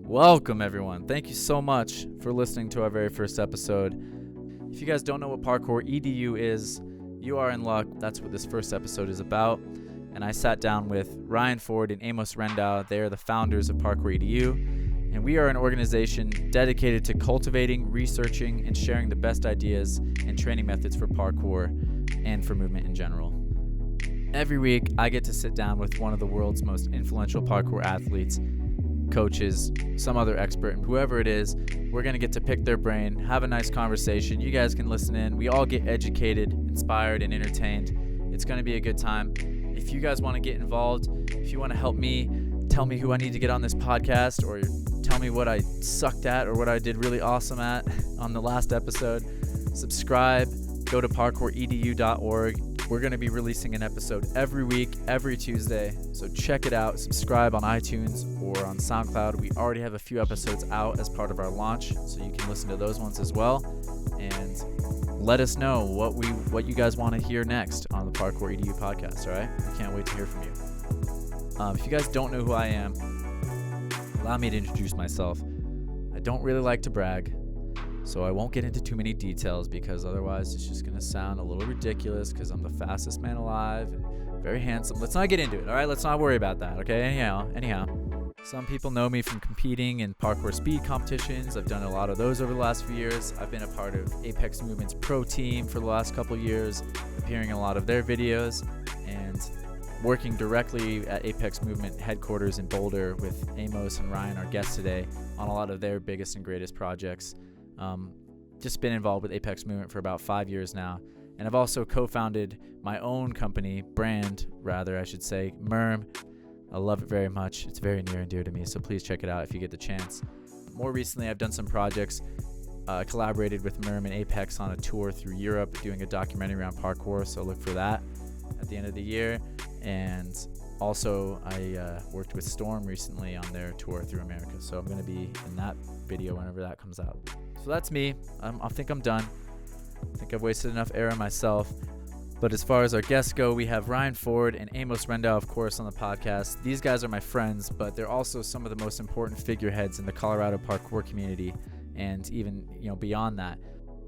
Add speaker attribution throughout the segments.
Speaker 1: Welcome, everyone. Thank you so much for listening to our very first episode. If you guys don't know what ParkourEDU is, you are in luck. That's what this first episode is about. And I sat down with Ryan Ford and Amos Rendao. They are the founders of ParkourEDU. And we are an organization dedicated to cultivating, researching, and sharing the best ideas and training methods for parkour and for movement in general. Every week, I get to sit down with one of the world's most influential parkour athletes, coaches, some other expert, and whoever it is. We're going to get to pick their brain, have a nice conversation. You guys can listen in. We all get educated, inspired, and entertained. It's going to be a good time. If you guys want to get involved, if you want to help me, tell me who I need to get on this podcast, or tell me what I sucked at or what I did really awesome at on the last episode, subscribe, go to ParkourEDU.org. We're going to be releasing an episode every week, every Tuesday, so check it out. Subscribe on iTunes or on SoundCloud. We already have a few episodes out as part of our launch, so you can listen to those ones as well. And let us know what you guys want to hear next on the ParkourEDU podcast, all right? We can't wait to hear from you. If you guys don't know who I am, allow me to introduce myself. I don't really like to brag, so I won't get into too many details because otherwise it's just going to sound a little ridiculous because I'm the fastest man alive and very handsome. Let's not get into it, all right? Let's not worry about that, okay? Anyhow. Some people know me from competing in parkour speed competitions. I've done a lot of those over the last few years. I've been a part of Apex Movement's pro team for the last couple years, appearing in a lot of their videos, and working directly at Apex Movement headquarters in Boulder with Amos and Ryan, our guests today, on a lot of their biggest and greatest projects. Just been involved with Apex Movement for about 5 years now. And I've also co-founded my own company, I should say, MERM. I love it very much. It's very near and dear to me, so please check it out if you get the chance. More recently, I've done some projects, collaborated with MERM and Apex on a tour through Europe, doing a documentary around parkour, so look for that at the end of the year. And also, I worked with Storm recently on their tour through America, so I'm going to be in that video whenever that comes out. So that's me. I think I'm done. I think I've wasted enough air on myself. But as far as our guests go, we have Ryan Ford and Amos Rendao, of course, on the podcast. These guys are my friends, but they're also some of the most important figureheads in the Colorado parkour community, and even beyond that.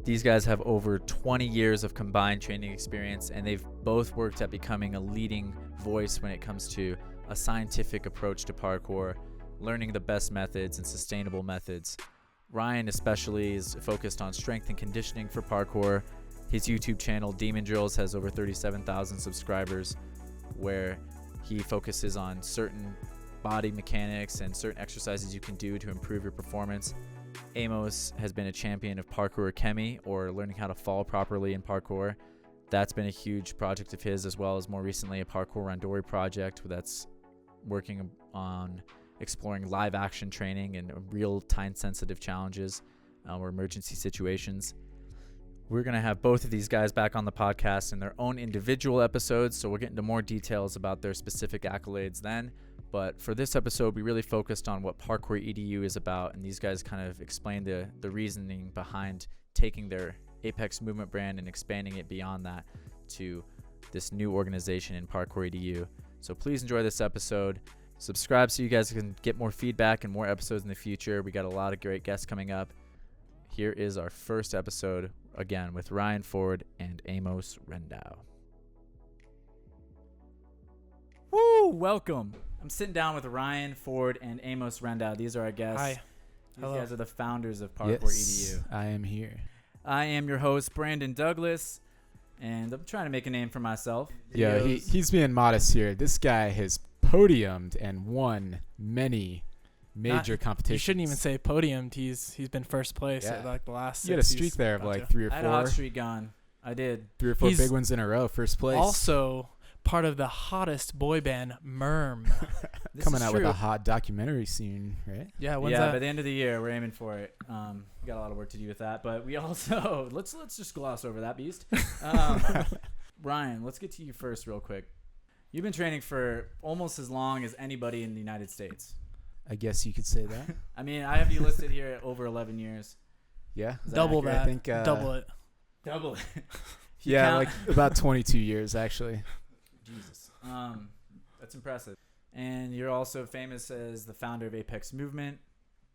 Speaker 1: These guys have over 20 years of combined training experience, and they've both worked at becoming a leading voice when it comes to a scientific approach to parkour, learning the best methods and sustainable methods. Ryan especially is focused on strength and conditioning for parkour. His YouTube channel, Demon Drills, has over 37,000 subscribers, where he focuses on certain body mechanics and certain exercises you can do to improve your performance. Amos has been a champion of parkour chemi, or learning how to fall properly in parkour. That's been a huge project of his, as well as more recently a parkour randori project that's working on exploring live action training and real time sensitive challenges or emergency situations. We're going to have both of these guys back on the podcast in their own individual episodes, so we'll get into more details about their specific accolades then. But for this episode, we really focused on what ParkourEDU is about, and these guys kind of explained the reasoning behind taking their Apex Movement brand and expanding it beyond that to this new organization in ParkourEDU. So please enjoy this episode. Subscribe so you guys can get more feedback and more episodes in the future. We got a lot of great guests coming up. Here is our first episode, again, with Ryan Ford and Amos Rendao. Woo! Welcome. I'm sitting down with Ryan Ford and Amos Rendao. These are our guests.
Speaker 2: Hi.
Speaker 1: These guys are the founders of ParkourEDU.
Speaker 3: Yes, I am here.
Speaker 1: I am your host, Brandon Douglas, and I'm trying to make a name for myself.
Speaker 3: Yeah, he's being modest here. This guy has podiumed and won many major competitions.
Speaker 2: You shouldn't even say podiumed. He's been first place at like the last 6.
Speaker 3: You had a streak there of like 3 or 4.
Speaker 1: I had a hot streak gone. I did.
Speaker 3: 3 or 4 big ones in a row, first place.
Speaker 2: Also part of the hottest boy band, MERM.
Speaker 3: Coming out with a hot documentary soon, right?
Speaker 2: Yeah,
Speaker 1: by the end of the year, we're aiming for it. We got a lot of work to do with that, but we also let's just gloss over that beast. Ryan, let's get to you first real quick. You've been training for almost as long as anybody in the United States.
Speaker 3: I guess you could say that.
Speaker 1: I mean, I have you listed here at over 11 years.
Speaker 3: Yeah.
Speaker 2: Double that.
Speaker 3: I think,
Speaker 2: double it.
Speaker 1: Double it.
Speaker 3: Yeah, like about 22 years, actually.
Speaker 1: Jesus. That's impressive. And you're also famous as the founder of Apex Movement,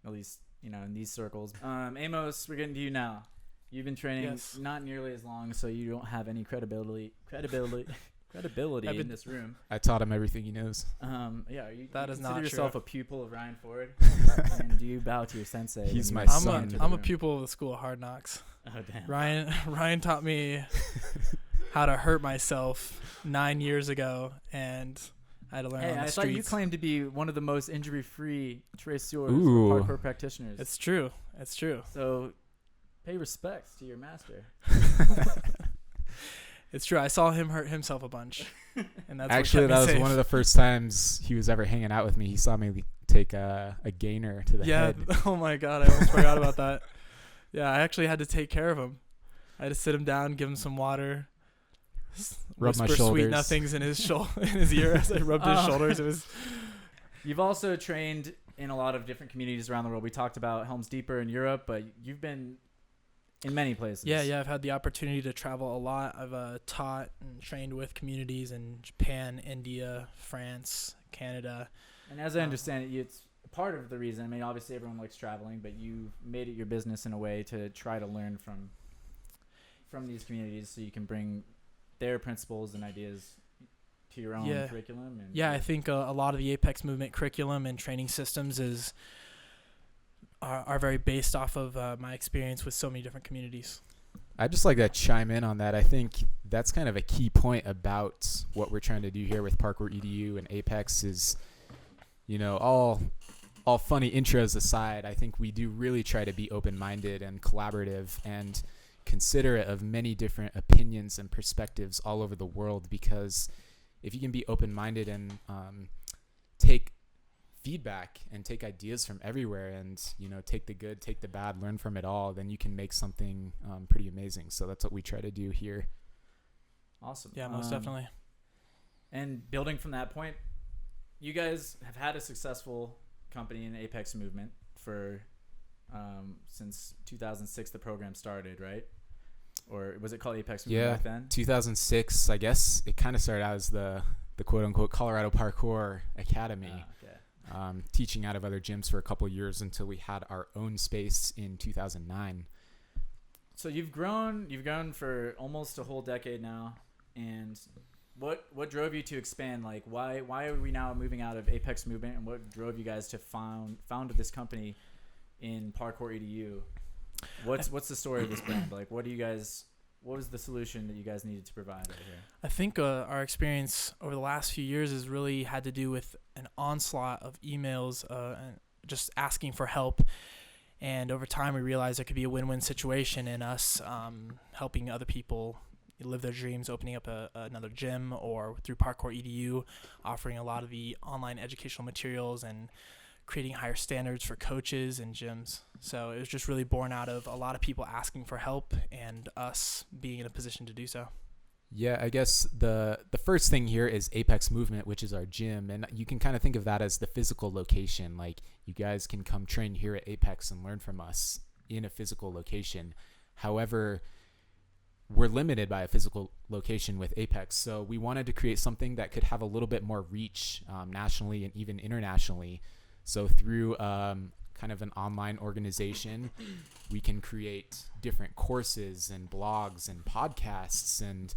Speaker 1: at least, in these circles. Amos, we're getting to you now. You've been training not nearly as long, so you don't have any credibility in this room.
Speaker 3: I taught him everything he knows.
Speaker 1: That
Speaker 2: is
Speaker 1: you
Speaker 2: not
Speaker 1: consider yourself
Speaker 2: true.
Speaker 1: a pupil of Ryan Ford? And do you bow to your sensei?
Speaker 3: He's my
Speaker 2: I'm
Speaker 3: son.
Speaker 2: a pupil of the School of Hard Knocks.
Speaker 1: Oh, damn.
Speaker 2: Ryan taught me how to hurt myself 9 years ago, and I had to learn on the
Speaker 1: I
Speaker 2: streets.
Speaker 1: thought you claimed to be one of the most injury-free dresseurs
Speaker 3: Ooh.
Speaker 1: or parkour practitioners.
Speaker 2: It's true.
Speaker 1: So pay respects to your master.
Speaker 2: It's true. I saw him hurt himself a bunch, and that's
Speaker 3: Actually,
Speaker 2: what kept
Speaker 3: that
Speaker 2: me
Speaker 3: was
Speaker 2: safe.
Speaker 3: one of the first times he was ever hanging out with me. He saw me take a gainer to the head.
Speaker 2: Oh my God, I almost forgot about that. Yeah, I actually had to take care of him. I had to sit him down, give him some water,
Speaker 3: Rub my
Speaker 2: whisper sweet
Speaker 3: shoulders.
Speaker 2: nothings in his in his ear as I rubbed his shoulders. It was.
Speaker 1: You've also trained in a lot of different communities around the world. We talked about Helms Deeper in Europe, but you've been in many places.
Speaker 2: Yeah. I've had the opportunity to travel a lot. I've taught and trained with communities in Japan, India, France, Canada.
Speaker 1: And as I understand it, it's part of the reason. I mean, obviously everyone likes traveling, but you made it your business in a way to try to learn from these communities, so you can bring their principles and ideas to your own curriculum. And
Speaker 2: I think a lot of the Apex Movement curriculum and training systems are very based off of my experience with so many different communities.
Speaker 3: I'd just like to chime in on that. I think that's kind of a key point about what we're trying to do here with ParkourEDU and Apex is, all funny intros aside, I think we do really try to be open-minded and collaborative and considerate of many different opinions and perspectives all over the world, because if you can be open-minded and take feedback and take ideas from everywhere and take the good, take the bad, learn from it all, then you can make something pretty amazing. So that's what we try to do here.
Speaker 1: Awesome.
Speaker 2: Yeah, most definitely.
Speaker 1: And building from that point, you guys have had a successful company in Apex Movement for since 2006 the program started, right? Or was it called Apex Movement back then?
Speaker 3: 2006, I guess. It kind of started out as the quote-unquote Colorado Parkour Academy. Teaching out of other gyms for a couple of years until we had our own space in 2009.
Speaker 1: So you've grown for almost a whole decade now. And what drove you to expand? Like why are we now moving out of Apex Movement, and what drove you guys to found this company in ParkourEDU? What's the story of this brand? Like what was the solution that you guys needed to provide over here?
Speaker 2: I think our experience over the last few years has really had to do with an onslaught of emails and just asking for help. And over time, we realized there could be a win-win situation in us helping other people live their dreams, opening up another gym, or through ParkourEDU, offering a lot of the online educational materials and creating higher standards for coaches and gyms. So it was just really born out of a lot of people asking for help and us being in a position to do so.
Speaker 3: Yeah, I guess the first thing here is Apex Movement, which is our gym. And you can kind of think of that as the physical location. Like you guys can come train here at Apex and learn from us in a physical location. However, we're limited by a physical location with Apex. So we wanted to create something that could have a little bit more reach nationally and even internationally. So through kind of an online organization, we can create different courses and blogs and podcasts and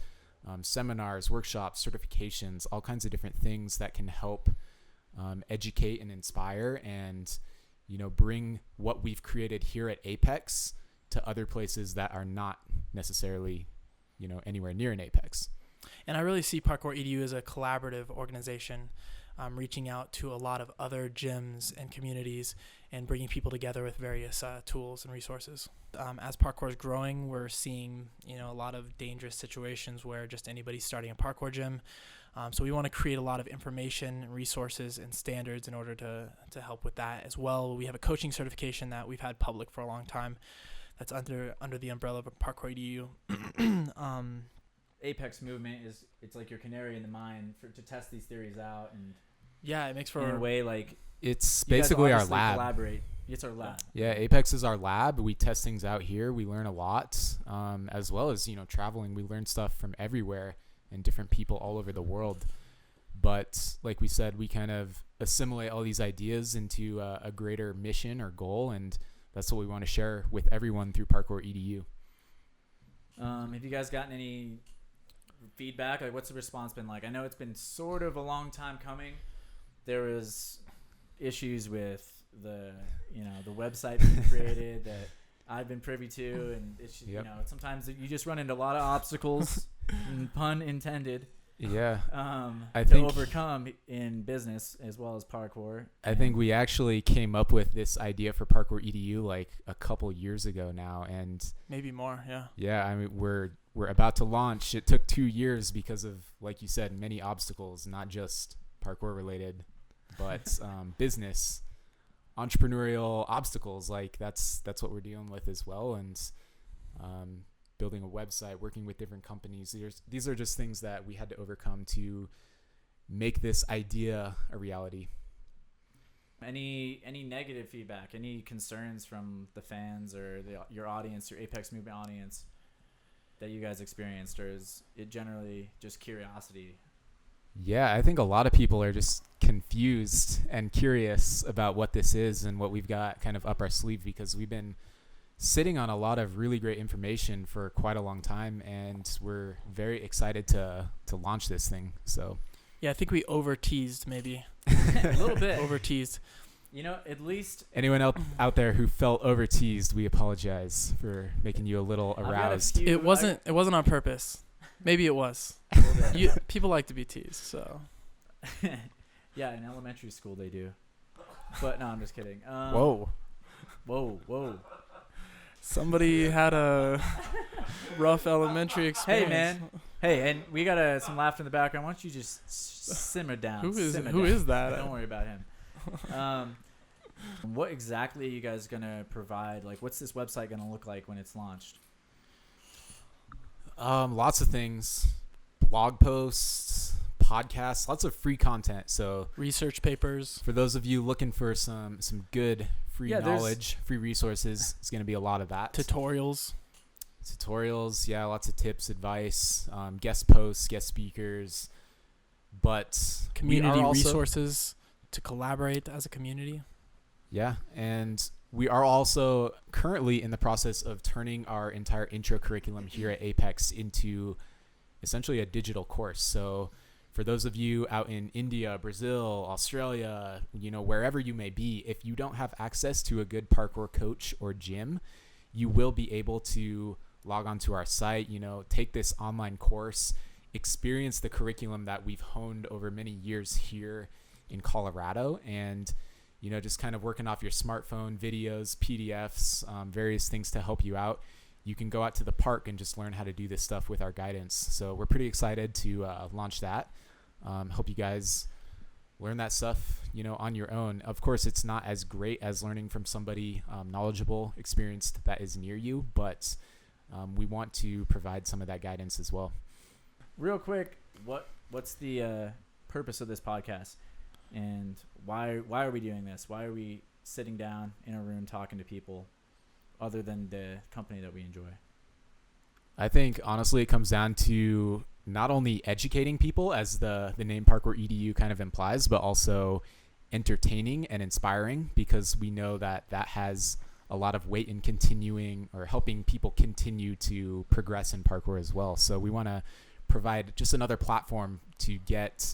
Speaker 3: seminars, workshops, certifications, all kinds of different things that can help educate and inspire and, bring what we've created here at Apex to other places that are not necessarily, anywhere near an Apex.
Speaker 2: And I really see ParkourEDU as a collaborative organization, reaching out to a lot of other gyms and communities and bringing people together with various tools and resources. As parkour is growing, we're seeing a lot of dangerous situations where just anybody's starting a parkour gym. So we want to create a lot of information, resources, and standards in order to help with that as well. We have a coaching certification that we've had public for a long time that's under the umbrella of ParkourEDU.
Speaker 1: Apex Movement it's like your canary in the mine to test these theories out, and
Speaker 2: it makes for
Speaker 1: in a way like
Speaker 3: it's basically our lab.
Speaker 1: Collaborate. It's our lab.
Speaker 3: Yeah, Apex is our lab. We test things out here. We learn a lot, as well as traveling. We learn stuff from everywhere and different people all over the world. But like we said, we kind of assimilate all these ideas into a greater mission or goal, and that's what we want to share with everyone through ParkourEDU.
Speaker 1: Have you guys gotten any feedback? Like, what's the response been like? I know it's been sort of a long time coming. There was issues with the website being created that I've been privy to, and it's sometimes you just run into a lot of obstacles, pun intended.
Speaker 3: Yeah,
Speaker 1: I think to overcome in business as well as parkour.
Speaker 3: I think we actually came up with this idea for ParkourEDU like a couple years ago now, and
Speaker 2: maybe more. Yeah.
Speaker 3: Yeah, I mean we're about to launch. It took 2 years because of, like you said, many obstacles, not just parkour related, but business, entrepreneurial obstacles. Like that's what we're dealing with as well, and building a website, working with different companies. These are just things that we had to overcome to make this idea a reality.
Speaker 1: Any negative feedback, any concerns from the fans or your audience, your Apex Movement audience that you guys experienced, or is it generally just curiosity?
Speaker 3: Yeah, I think a lot of people are just confused and curious about what this is and what we've got kind of up our sleeve, because we've been sitting on a lot of really great information for quite a long time, and we're very excited to launch this thing. So
Speaker 2: yeah, I think we over teased maybe
Speaker 1: a little bit.
Speaker 2: Over teased.
Speaker 1: At least
Speaker 3: anyone out there who felt over teased, we apologize for making you a little aroused.
Speaker 2: It wasn't on purpose. Maybe it was. People like to be teased, so.
Speaker 1: Yeah, in elementary school they do. But no, I'm just kidding.
Speaker 3: Whoa.
Speaker 2: Somebody had a rough elementary experience.
Speaker 1: Hey, man. Hey, and we got some laughter in the background. Why don't you just simmer down?
Speaker 2: Who is that?
Speaker 1: Don't worry about him. What exactly are you guys going to provide? Like, what's this website going to look like when it's launched?
Speaker 3: Lots of things. Blog posts, podcasts, lots of free content. So
Speaker 2: research papers.
Speaker 3: For those of you looking for some good free knowledge, free resources, it's going to be a lot of that.
Speaker 2: Tutorials,
Speaker 3: yeah, lots of tips, advice, guest posts, guest speakers, but
Speaker 2: community resources to collaborate as a community.
Speaker 3: Yeah, and we are also currently in the process of turning our entire intro curriculum here at Apex into essentially a digital course. So for those of you out in India, Brazil, Australia, wherever you may be, if you don't have access to a good parkour coach or gym, you will be able to log onto our site, take this online course, experience the curriculum that we've honed over many years here in Colorado, and just kind of working off your smartphone, videos, PDFs, various things to help you out. You can go out to the park and just learn how to do this stuff with our guidance. So we're pretty excited to launch that. Hope you guys learn that stuff, on your own. Of course, it's not as great as learning from somebody knowledgeable, experienced that is near you, but we want to provide some of that guidance as well.
Speaker 1: Real quick, what's the purpose of this podcast? And why are we doing this? Why are we sitting down in a room talking to people other than the company that we enjoy?
Speaker 3: I think, honestly, it comes down to not only educating people, as the name ParkourEDU kind of implies, but also entertaining and inspiring, because we know that has a lot of weight in continuing or helping people continue to progress in parkour as well. So we want to provide just another platform to get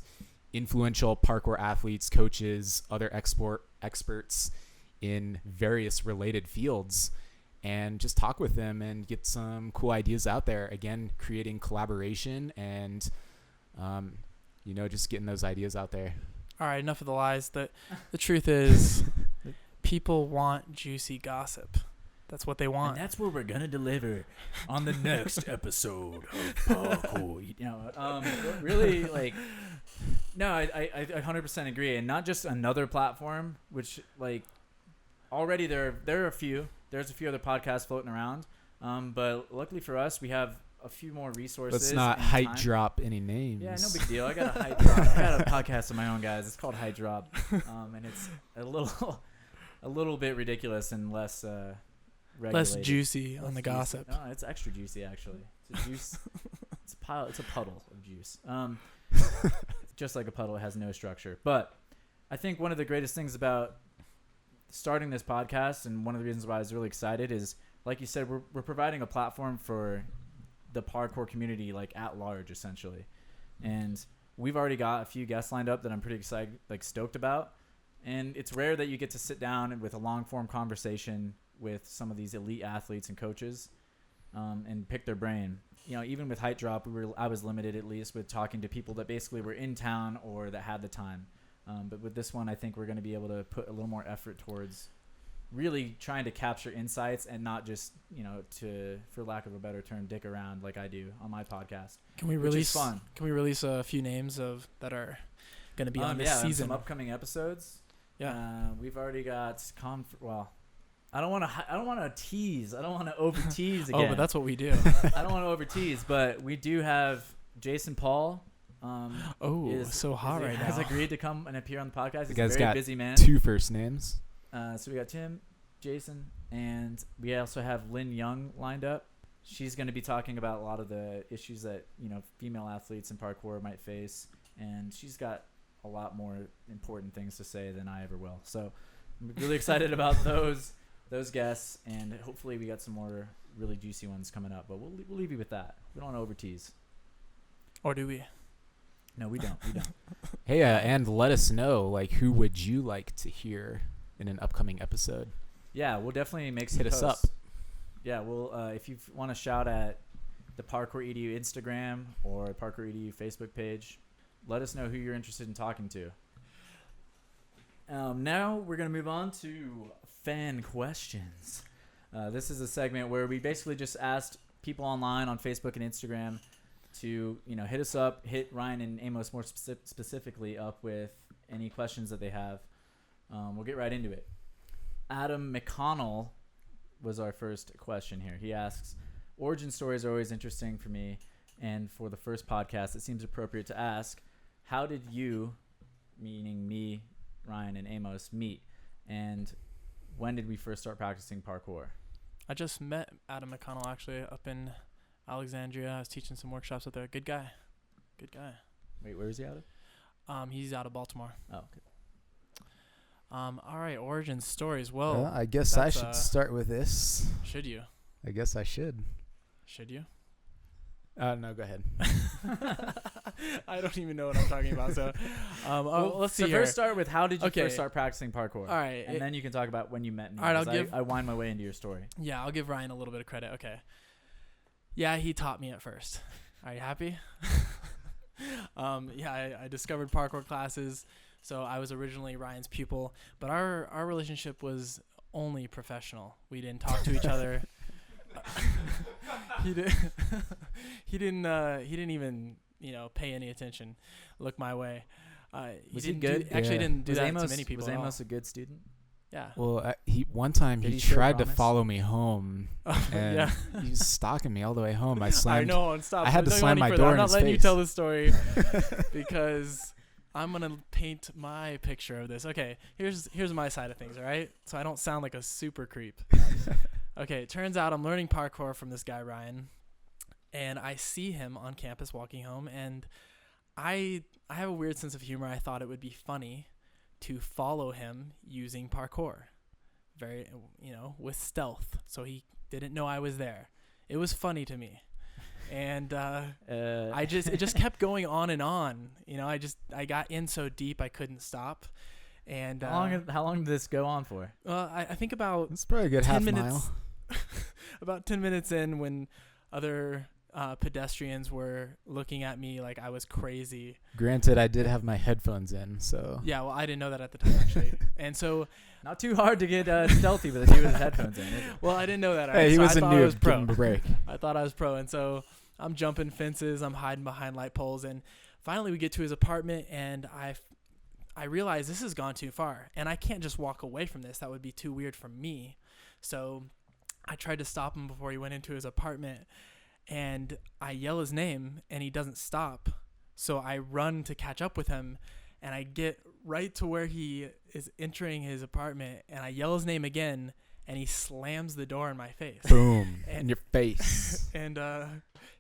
Speaker 3: influential parkour athletes, coaches, other experts in various related fields, and just talk with them and get some cool ideas out there. Again, creating collaboration and, just getting those ideas out there.
Speaker 2: All right, enough of the lies. The truth is people want juicy gossip. That's what they want.
Speaker 1: And that's what we're going to deliver on the next episode of Parkour. Really, no, I 100% agree. And not just another platform, which, already there are a few. There's a few other podcasts floating around. But luckily for us, we have a few more resources.
Speaker 3: Let's not height drop any names.
Speaker 1: Yeah, no big deal. I got a height drop. I got a podcast of my own, guys. It's called Height Drop. And it's a little bit ridiculous and less regulated.
Speaker 2: Less juicy on the gossip.
Speaker 1: No, it's extra juicy, actually. It's a juice. It's a puddle of juice. just like a puddle, it has no structure. But I think one of the greatest things about starting this podcast, and one of the reasons why I was really excited, is, like you said, we're providing a platform for the parkour community, like at large, essentially. And we've already got a few guests lined up that I'm pretty excited, like stoked about. And it's rare that you get to sit down with a long form conversation with some of these elite athletes and coaches, and pick their brain. You know, even with Height Drop, I was limited, at least, with talking to people that basically were in town or that had the time. But with this one, I think we're going to be able to put a little more effort towards really trying to capture insights and not just, you know, for lack of a better term, dick around like I do on my podcast.
Speaker 2: Can we release a few names of that are going to be on this season?
Speaker 1: Some upcoming episodes.
Speaker 2: Yeah.
Speaker 1: We've already got I don't want to tease. I don't want to over tease again.
Speaker 2: Oh, but that's what we do.
Speaker 1: I don't want to over tease, but we do have Jason Paul.
Speaker 2: So hot right now.
Speaker 1: Has agreed to come and appear on the podcast. He's
Speaker 3: the guy's
Speaker 1: a very
Speaker 3: got
Speaker 1: busy man.
Speaker 3: 2 first names.
Speaker 1: So we got Tim, Jason, and we also have Lynn Young lined up. She's going to be talking about a lot of the issues that, you know, female athletes in parkour might face, and she's got a lot more important things to say than I ever will. So I'm really excited about those guests, and hopefully we got some more really juicy ones coming up. But we'll leave you with that. We don't want to over tease.
Speaker 2: Or do we?
Speaker 1: No, we don't.
Speaker 3: Hey, and let us know, like, who would you like to hear in an upcoming episode?
Speaker 1: Yeah, we'll definitely make some
Speaker 3: Hit us
Speaker 1: posts.
Speaker 3: up.
Speaker 1: Yeah, we'll if you want to shout at the ParkourEDU Instagram or ParkourEDU Facebook page, let us know who you're interested in talking to. Now we're going to move on to fan questions. This is a segment where we basically just asked people online on Facebook and Instagram to, you know, hit us up, hit Ryan and Amos more specifically up with any questions that they have. We'll get right into it. Adam McConnell was our first question here. He asks, origin stories are always interesting for me, and for the first podcast, it seems appropriate to ask, how did you, meaning me, Ryan, and Amos, meet, and when did we first start practicing parkour?
Speaker 2: I just met Adam McConnell, actually, up in Alexandria. I was teaching some workshops up there. Good guy.
Speaker 1: Wait, where is he out of?
Speaker 2: He's out of Baltimore.
Speaker 1: Oh, okay.
Speaker 2: All right, origin stories. Well,
Speaker 3: I guess I should start with this.
Speaker 2: Should you?
Speaker 3: I guess I should.
Speaker 2: Should you?
Speaker 3: No, go ahead.
Speaker 2: I don't even know what I'm talking about. So, let's see.
Speaker 1: So first, start with how did you
Speaker 2: Okay.
Speaker 1: first start practicing parkour?
Speaker 2: All right,
Speaker 1: and then you can talk about when you met me.
Speaker 2: All right,
Speaker 1: I wind my way into your story.
Speaker 2: Yeah, I'll give Ryan a little bit of credit. Okay. Yeah, he taught me at first. Are you happy? I discovered parkour classes. So I was originally Ryan's pupil, but our relationship was only professional. We didn't talk to each other. He didn't even, you know, pay any attention, look my way.
Speaker 1: Was he good?
Speaker 2: Didn't do that to many people.
Speaker 1: Was Amos a good student?
Speaker 2: Yeah.
Speaker 3: Well, one time he tried to follow me home, and he was stalking me all the way home. I
Speaker 2: know, and stop.
Speaker 3: I had to slam my door in his face.
Speaker 2: I'm not letting you tell this story because I'm gonna paint my picture of this. Okay, here's my side of things. All right, so I don't sound like a super creep. Okay, it turns out I'm learning parkour from this guy Ryan, and I see him on campus walking home, and I have a weird sense of humor. I thought it would be funny to follow him using parkour, very, you know, with stealth, so he didn't know I was there. It was funny to me, and it just kept going on and on. You know, I got in so deep I couldn't stop. And
Speaker 1: how long did this go on for?
Speaker 2: Well, I think about
Speaker 3: it's probably a good
Speaker 2: 10
Speaker 3: half
Speaker 2: minutes,
Speaker 3: mile.
Speaker 2: About 10 minutes in, when other pedestrians were looking at me like I was crazy.
Speaker 3: Granted, I did have my headphones in, so
Speaker 2: yeah. Well, I didn't know that at the time, actually, and so
Speaker 1: not too hard to get stealthy with a dude with his headphones in. Is it?
Speaker 2: Well, I didn't know that.
Speaker 3: Hey, he
Speaker 2: so
Speaker 3: wasn't
Speaker 2: I
Speaker 3: new.
Speaker 2: I was pro.
Speaker 3: Give him a break.
Speaker 2: I thought I was pro, and so I'm jumping fences. I'm hiding behind light poles, and finally we get to his apartment, and I realize this has gone too far, and I can't just walk away from this. That would be too weird for me. So I tried to stop him before he went into his apartment, and I yell his name, and he doesn't stop. So I run to catch up with him, and I get right to where he is entering his apartment, and I yell his name again, and he slams the door in my face.
Speaker 3: Boom. In your face.
Speaker 2: And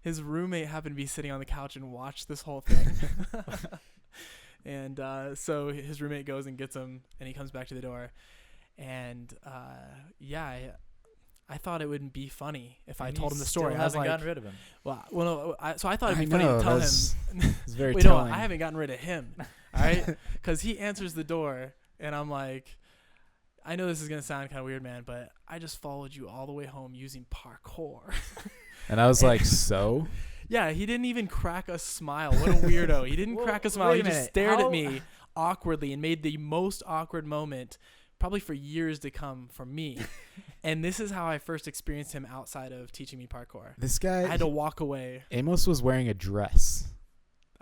Speaker 2: his roommate happened to be sitting on the couch and watched this whole thing. And so his roommate goes and gets him, and he comes back to the door. And I thought it wouldn't be funny if I told him the story.
Speaker 1: I haven't gotten rid of him.
Speaker 2: So I thought it'd be funny to tell him.
Speaker 3: It's very
Speaker 2: Wait, no,
Speaker 3: telling.
Speaker 2: I haven't gotten rid of him. All right, because he answers the door, and I'm like, I know this is gonna sound kind of weird, man, but I just followed you all the way home using parkour.
Speaker 3: And I was like, so?
Speaker 2: Yeah, he didn't even crack a smile. What a weirdo. He didn't crack a smile. He just stared at me awkwardly and made the most awkward moment probably for years to come for me. And this is how I first experienced him outside of teaching me parkour.
Speaker 3: This guy,
Speaker 2: I had to walk away.
Speaker 3: Amos was wearing a dress.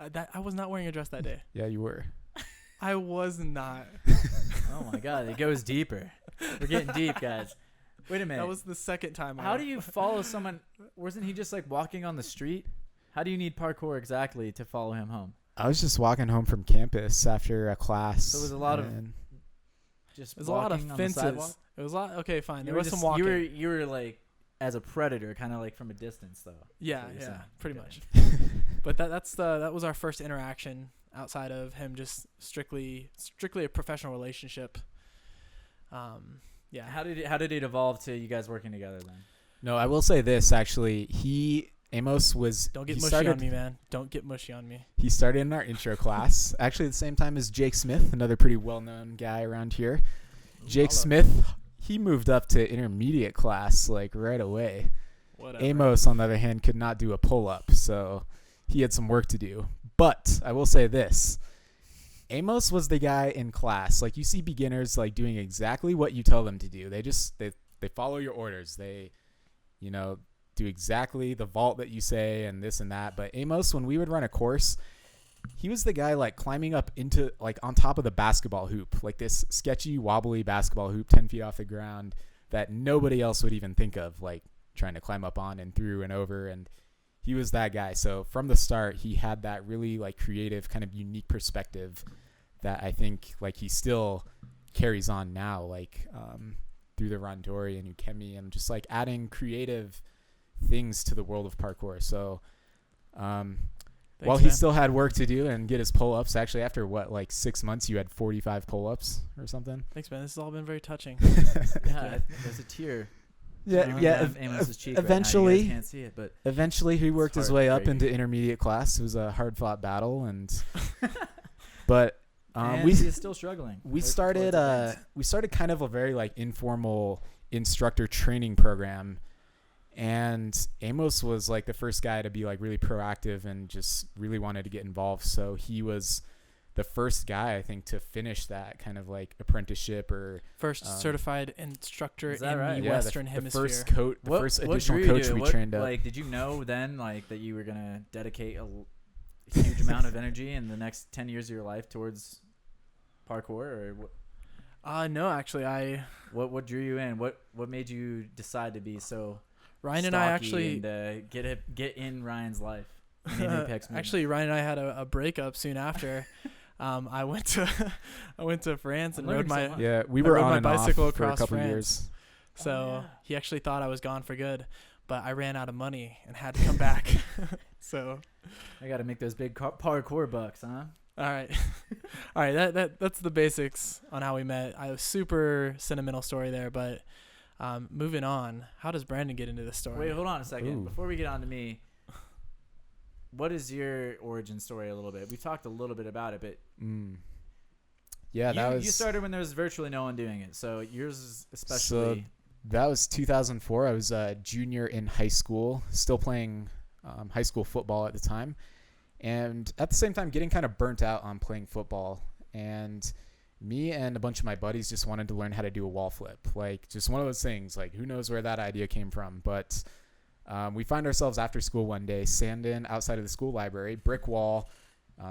Speaker 2: I was not wearing a dress that day.
Speaker 3: Yeah, you were.
Speaker 2: I was not.
Speaker 1: Oh my God, it goes deeper. We're getting deep, guys. Wait a minute.
Speaker 2: That was the second time.
Speaker 1: How do you follow someone? Wasn't he just like walking on the street? How do you need parkour exactly to follow him home?
Speaker 3: I was just walking home from campus after a class.
Speaker 1: So it was a lot of just
Speaker 2: There's a lot of
Speaker 1: walking on the
Speaker 2: fences.
Speaker 1: sidewalk?
Speaker 2: It was a lot. Okay, fine. There
Speaker 1: were
Speaker 2: was
Speaker 1: just,
Speaker 2: some walking.
Speaker 1: You were like as a predator, kind of like from a distance, though.
Speaker 2: Yeah,
Speaker 1: what you're
Speaker 2: yeah,
Speaker 1: saying.
Speaker 2: pretty
Speaker 1: Okay.
Speaker 2: much. But that was our first interaction outside of him just strictly a professional relationship. Yeah.
Speaker 1: How did it evolve to you guys working together then?
Speaker 3: No, I will say this, actually. Amos was...
Speaker 2: Don't get
Speaker 3: he
Speaker 2: mushy
Speaker 3: started,
Speaker 2: on me, man. Don't get mushy on me.
Speaker 3: He started in our intro class, actually at the same time as Jake Smith, another pretty well-known guy around here. Jake Smith, he moved up to intermediate class like right away.
Speaker 2: Whatever.
Speaker 3: Amos, on the other hand, could not do a pull-up, so he had some work to do. But I will say this. Amos was the guy in class. Like, you see beginners like doing exactly what you tell them to do. They follow your orders. They, do exactly the vault that you say and this and that. But Amos, when we would run a course, he was the guy like climbing up into like on top of the basketball hoop, like this sketchy, wobbly basketball hoop 10 feet off the ground that nobody else would even think of, like trying to climb up on and through and over. And he was that guy. So from the start, he had that really like creative kind of unique perspective that I think like he still carries on now, like through the Rondori and Ukemi, and just like adding creative things to the world of parkour. So while he still had work to do and get his pull-ups, actually after like 6 months, you had 45 pull-ups or something.
Speaker 2: Thanks, man. This has all been very touching.
Speaker 1: Yeah, there's a tear. Amos's cheek
Speaker 3: eventually,
Speaker 1: right now. You guys can't see it, but
Speaker 3: eventually he worked his way up into intermediate class. It was a hard-fought battle, but
Speaker 1: he's still struggling.
Speaker 3: We started kind of a very like informal instructor training program. And Amos was like the first guy to be like really proactive and just really wanted to get involved. So he was the first guy, I think, to finish that kind of like apprenticeship or
Speaker 2: first certified instructor in
Speaker 1: right?
Speaker 2: the Western Hemisphere.
Speaker 3: The first additional coach we trained up.
Speaker 1: Like, did you know then like that you were gonna dedicate a huge amount of energy in the next 10 years of your life towards parkour, or what?
Speaker 2: No, actually,
Speaker 1: What drew you in? What made you decide to be so
Speaker 2: Ryan and I actually
Speaker 1: and, get in Ryan's life. In Apex
Speaker 2: actually, Ryan and I had a breakup soon after. I went to France and rode my
Speaker 3: bicycle
Speaker 2: across
Speaker 3: for a couple
Speaker 2: France.
Speaker 3: Years.
Speaker 2: So he actually thought I was gone for good, but I ran out of money and had to come back. So
Speaker 1: I got to make those big parkour bucks, huh?
Speaker 2: All right. That's the basics on how we met. I have a super sentimental story there, but. Moving on, how does Brandon get into this story?
Speaker 1: Wait, hold on a second.
Speaker 3: Ooh.
Speaker 1: Before we get on to me, what is your origin story a little bit? We talked a little bit about it, but
Speaker 3: you
Speaker 1: started when there was virtually no one doing it. So yours especially.
Speaker 3: So that was 2004. I was a junior in high school, still playing high school football at the time. And at the same time, getting kind of burnt out on playing football. And me and a bunch of my buddies just wanted to learn how to do a wall flip. Like, just one of those things. Like, who knows where that idea came from. But we find ourselves after school one day, standing outside of the school library, brick wall,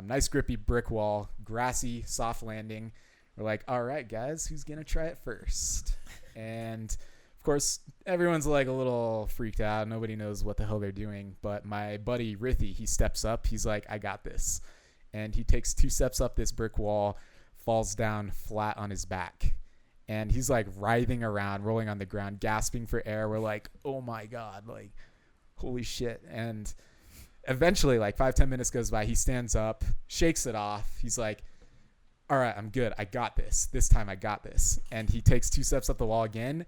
Speaker 3: nice grippy brick wall, grassy, soft landing. We're like, all right, guys, who's going to try it first? And, of course, everyone's like a little freaked out. Nobody knows what the hell they're doing. But my buddy, Rithi, he steps up. He's like, I got this. And he takes 2 steps up this brick wall, falls down flat on his back, and he's like writhing around, rolling on the ground, gasping for air. We're like, oh my God, like, holy shit. And eventually, like 5-10 minutes goes by. He stands up, shakes it off. He's like, all right, I'm good. I got this. This time I got this. And he takes 2 steps up the wall again,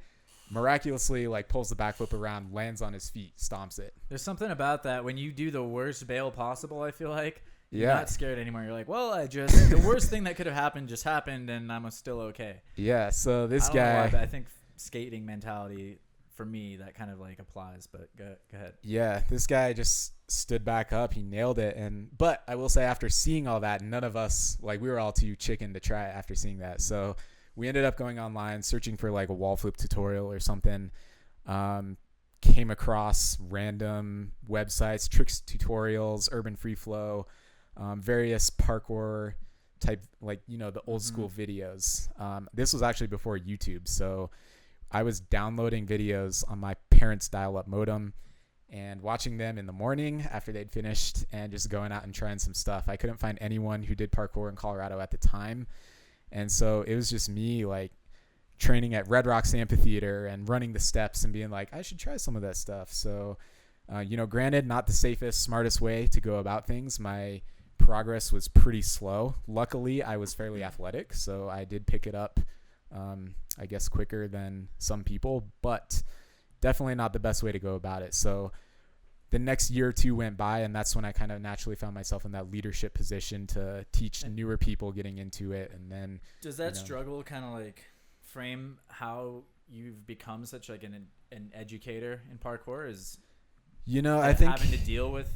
Speaker 3: miraculously like pulls the backflip around, lands on his feet, stomps it.
Speaker 1: There's something about that when you do the worst bail possible, I feel like.
Speaker 3: Yeah.
Speaker 1: You're not scared anymore. You're like, well, the worst thing that could have happened just happened, and I'm still okay.
Speaker 3: Yeah, so this
Speaker 1: I don't know
Speaker 3: guy...
Speaker 1: why, but I think skating mentality, for me, that kind of like applies, but go ahead.
Speaker 3: Yeah, this guy just stood back up. He nailed it. But I will say, after seeing all that, none of us, like, we were all too chicken to try it after seeing that. So we ended up going online, searching for like a wall flip tutorial or something. Came across random websites, tricks tutorials, urban free flow, various parkour type, like, you know, the old school videos. This was actually before YouTube. So I was downloading videos on my parents' dial-up modem and watching them in the morning after they'd finished and just going out and trying some stuff. I couldn't find anyone who did parkour in Colorado at the time. And so it was just me, like, training at Red Rocks Amphitheater and running the steps and being like, I should try some of that stuff. So, you know, granted, not the safest, smartest way to go about things. My progress was pretty slow. Luckily, I was fairly athletic, so I did pick it up, I guess, quicker than some people, but definitely not the best way to go about it. So the next year or two went by, and that's when I kind of naturally found myself in that leadership position to teach newer people getting into it. And then
Speaker 1: does that struggle kind of like frame how you've become such like an educator in parkour? Is,
Speaker 3: you know, I think
Speaker 1: having to deal with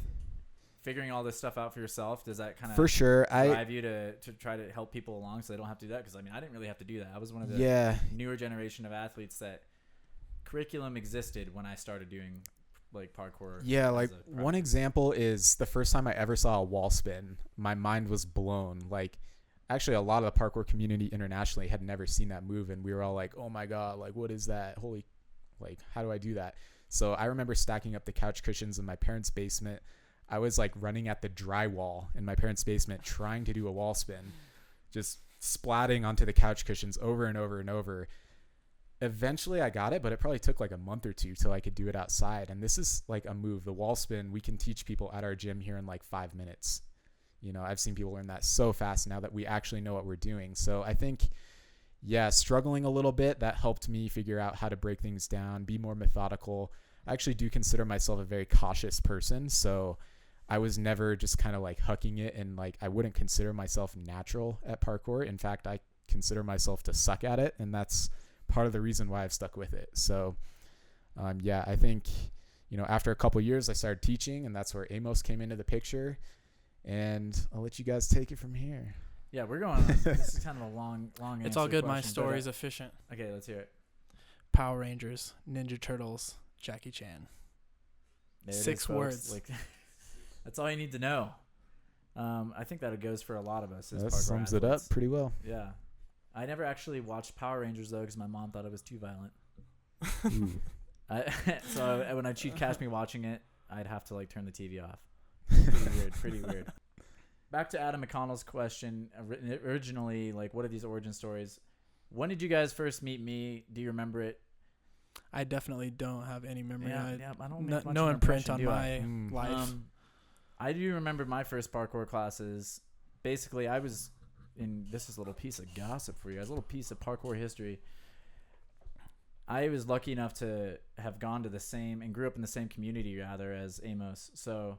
Speaker 1: figuring all this stuff out for yourself, does that kind of
Speaker 3: for sure
Speaker 1: drive you to try to help people along so they don't have to do that? Because I mean, I didn't really have to do that. I was one of the newer generation of athletes that curriculum existed when I started doing like parkour.
Speaker 3: Yeah, like one example is the first time I ever saw a wall spin, my mind was blown. Like, actually, a lot of the parkour community internationally had never seen that move, and we were all like, oh my god, like, what is that? Holy, like, how do I do that? So I remember stacking up the couch cushions in my parents' basement. I was like running at the drywall in my parents' basement trying to do a wall spin, just splatting onto the couch cushions over and over and over. Eventually I got it, but it probably took like a month or two till I could do it outside. And this is like a move, the wall spin, we can teach people at our gym here in like 5 minutes. You know, I've seen people learn that so fast now that we actually know what we're doing. So I think, yeah, struggling a little bit, that helped me figure out how to break things down, be more methodical. I actually do consider myself a very cautious person. So I was never just kind of like hucking it, and like I wouldn't consider myself natural at parkour. In fact, I consider myself to suck at it, and that's part of the reason why I've stuck with it. So yeah, I think, you know, after a couple of years I started teaching, and that's where Amos came into the picture, and I'll let you guys take it from here.
Speaker 1: Yeah, we're going on. This is kind of a long answer.
Speaker 2: It's all good.
Speaker 1: Question,
Speaker 2: my story is efficient.
Speaker 1: Okay, let's hear it.
Speaker 2: Power Rangers, Ninja Turtles, Jackie Chan.
Speaker 1: There
Speaker 2: 6 words.
Speaker 1: Like, that's all you need to know. I think that goes for a lot of us.
Speaker 3: That sums it up pretty well.
Speaker 1: Yeah. I never actually watched Power Rangers, though, because my mom thought it was too violent. So when she'd catch me watching it, I'd have to like turn the TV off. Pretty weird. Back to Adam McConnell's question. Originally, like, what are these origin stories? When did you guys first meet me? Do you remember it?
Speaker 2: I definitely don't have any memory.
Speaker 1: Yeah, I don't make much
Speaker 2: no
Speaker 1: of an
Speaker 2: imprint
Speaker 1: impression,
Speaker 2: on my life.
Speaker 1: I do remember my first parkour classes. Basically, I was in, this is a little piece of gossip for you guys, a little piece of parkour history. I was lucky enough to have gone to the same and grew up in the same community rather as Amos. So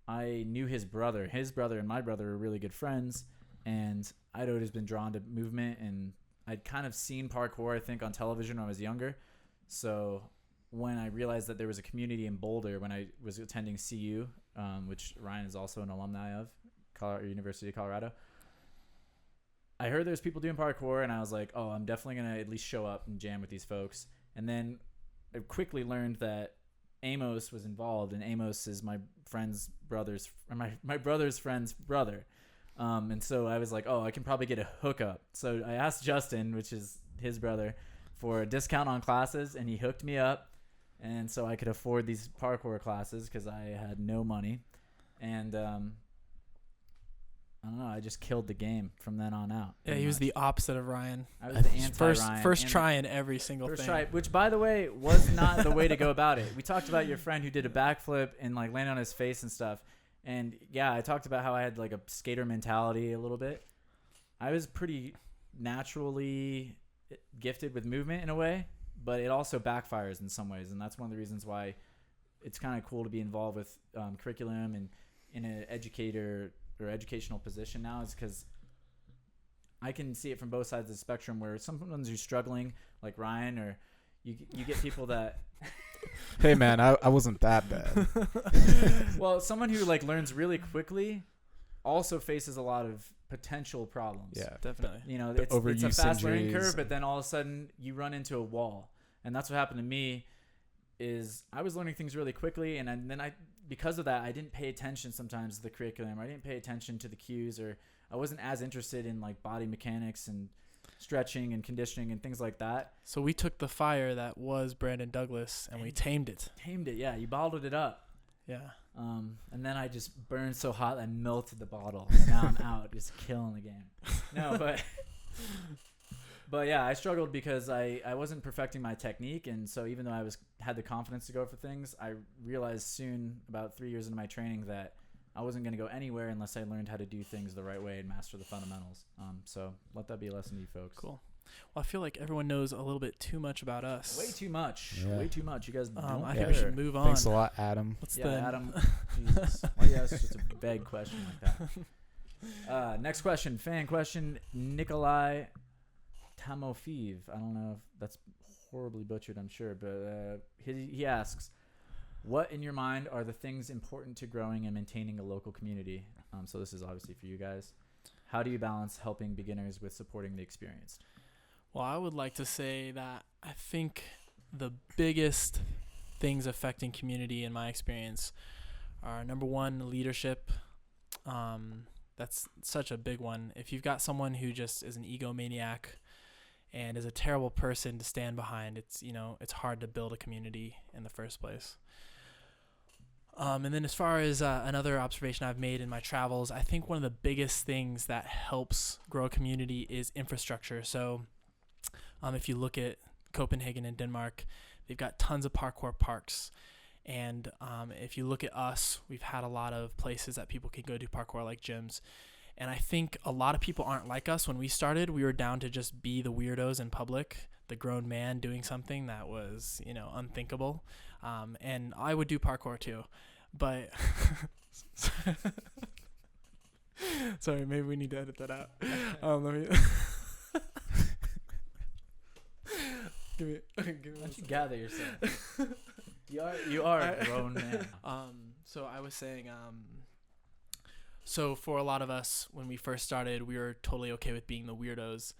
Speaker 1: I knew his brother. His brother and my brother were really good friends, and I'd always been drawn to movement, and I'd kind of seen parkour, I think, on television when I was younger. So when I realized that there was a community in Boulder when I was attending CU, which Ryan is also an alumni of, University of Colorado, I heard there's people doing parkour, and I was like, oh, I'm definitely going to at least show up and jam with these folks. And then I quickly learned that Amos was involved, and Amos is my friend's brother's, or my brother's friend's brother. And so I was like, oh, I can probably get a hookup. So I asked Justin, which is his brother, for a discount on classes, and he hooked me up. And so I could afford these parkour classes because I had no money. And I don't know, I just killed the game from then on out.
Speaker 2: Yeah, he was the opposite of Ryan.
Speaker 1: I was the anti-Ryan.
Speaker 2: First try in every single
Speaker 1: first
Speaker 2: thing.
Speaker 1: Try, which, by the way, was not the way to go about it. We talked about your friend who did a backflip and like landed on his face and stuff. And yeah, I talked about how I had like a skater mentality a little bit. I was pretty naturally gifted with movement in a way, but it also backfires in some ways. And that's one of the reasons why it's kind of cool to be involved with curriculum and in an educator or educational position now, is because I can see it from both sides of the spectrum, where sometimes you're struggling like Ryan, or you get people that
Speaker 3: Hey man, I wasn't that bad.
Speaker 1: well, someone who like learns really quickly also faces a lot of potential problems.
Speaker 3: Yeah,
Speaker 2: Definitely.
Speaker 1: You know,
Speaker 3: The
Speaker 1: it's a
Speaker 3: overuse
Speaker 1: fast learning
Speaker 3: injuries.
Speaker 1: curve, but then all of a sudden you run into a wall. And that's what happened to me. Is I was learning things really quickly, and then because of that, I didn't pay attention sometimes to the curriculum, or I didn't pay attention to the cues, or I wasn't as interested in like body mechanics and stretching and conditioning and things like that.
Speaker 2: So we took the fire that was Brandon Douglas and we tamed it.
Speaker 1: Yeah, you bottled it up.
Speaker 2: Yeah.
Speaker 1: And then I just burned so hot I melted the bottle. And now I'm out, just killing the game. No, but yeah, I struggled because I wasn't perfecting my technique, and so even though I had the confidence to go for things, I realized soon, about 3 years into my training, that I wasn't going to go anywhere unless I learned how to do things the right way and master the fundamentals. So let that be a lesson to you folks.
Speaker 2: Cool. Well, I feel like everyone knows a little bit too much about us.
Speaker 1: Way too much.
Speaker 3: Yeah.
Speaker 1: Way too much. You guys don't
Speaker 2: I
Speaker 1: care.
Speaker 2: think we should move on.
Speaker 3: Thanks a lot, Adam.
Speaker 2: What's
Speaker 1: Yeah,
Speaker 2: the
Speaker 1: Adam. Jesus. Why you ask such a vague question like that? Next question. Fan question. Nikolai Tamofeev. I don't know if that's horribly butchered, I'm sure, but he asks, what in your mind are the things important to growing and maintaining a local community? So this is obviously for you guys. How do you balance helping beginners with supporting the experienced?
Speaker 2: Well, I would like to say that I think the biggest things affecting community in my experience are, number one, leadership. That's such a big one. If you've got someone who just is an egomaniac and is a terrible person to stand behind, it's hard to build a community in the first place. And then as far as another observation I've made in my travels, I think one of the biggest things that helps grow a community is infrastructure. So if you look at Copenhagen and Denmark, they've got tons of parkour parks. And if you look at us, we've had a lot of places that people can go do parkour, like gyms. And I think a lot of people aren't like us. When we started, we were down to just be the weirdos in public, the grown man doing something that was, unthinkable. And I would do parkour too, but sorry, maybe we need to edit that out. Let me give me
Speaker 1: Why don't you gather yourself? You are a grown man.
Speaker 2: So I was saying, so for a lot of us, when we first started, we were totally okay with being the weirdos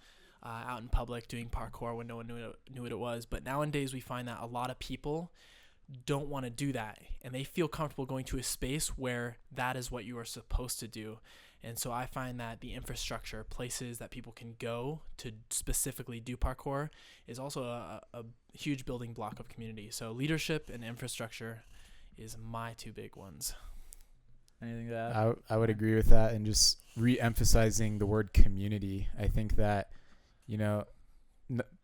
Speaker 2: out in public doing parkour when no one knew what it was. But nowadays, we find that a lot of people don't want to do that, and they feel comfortable going to a space where that is what you are supposed to do. And so I find that the infrastructure, places that people can go to specifically do parkour, is also a huge building block of community. So leadership and infrastructure is my two big ones.
Speaker 1: Anything to add?
Speaker 3: I would agree with that, and just re-emphasizing the word community. I think that,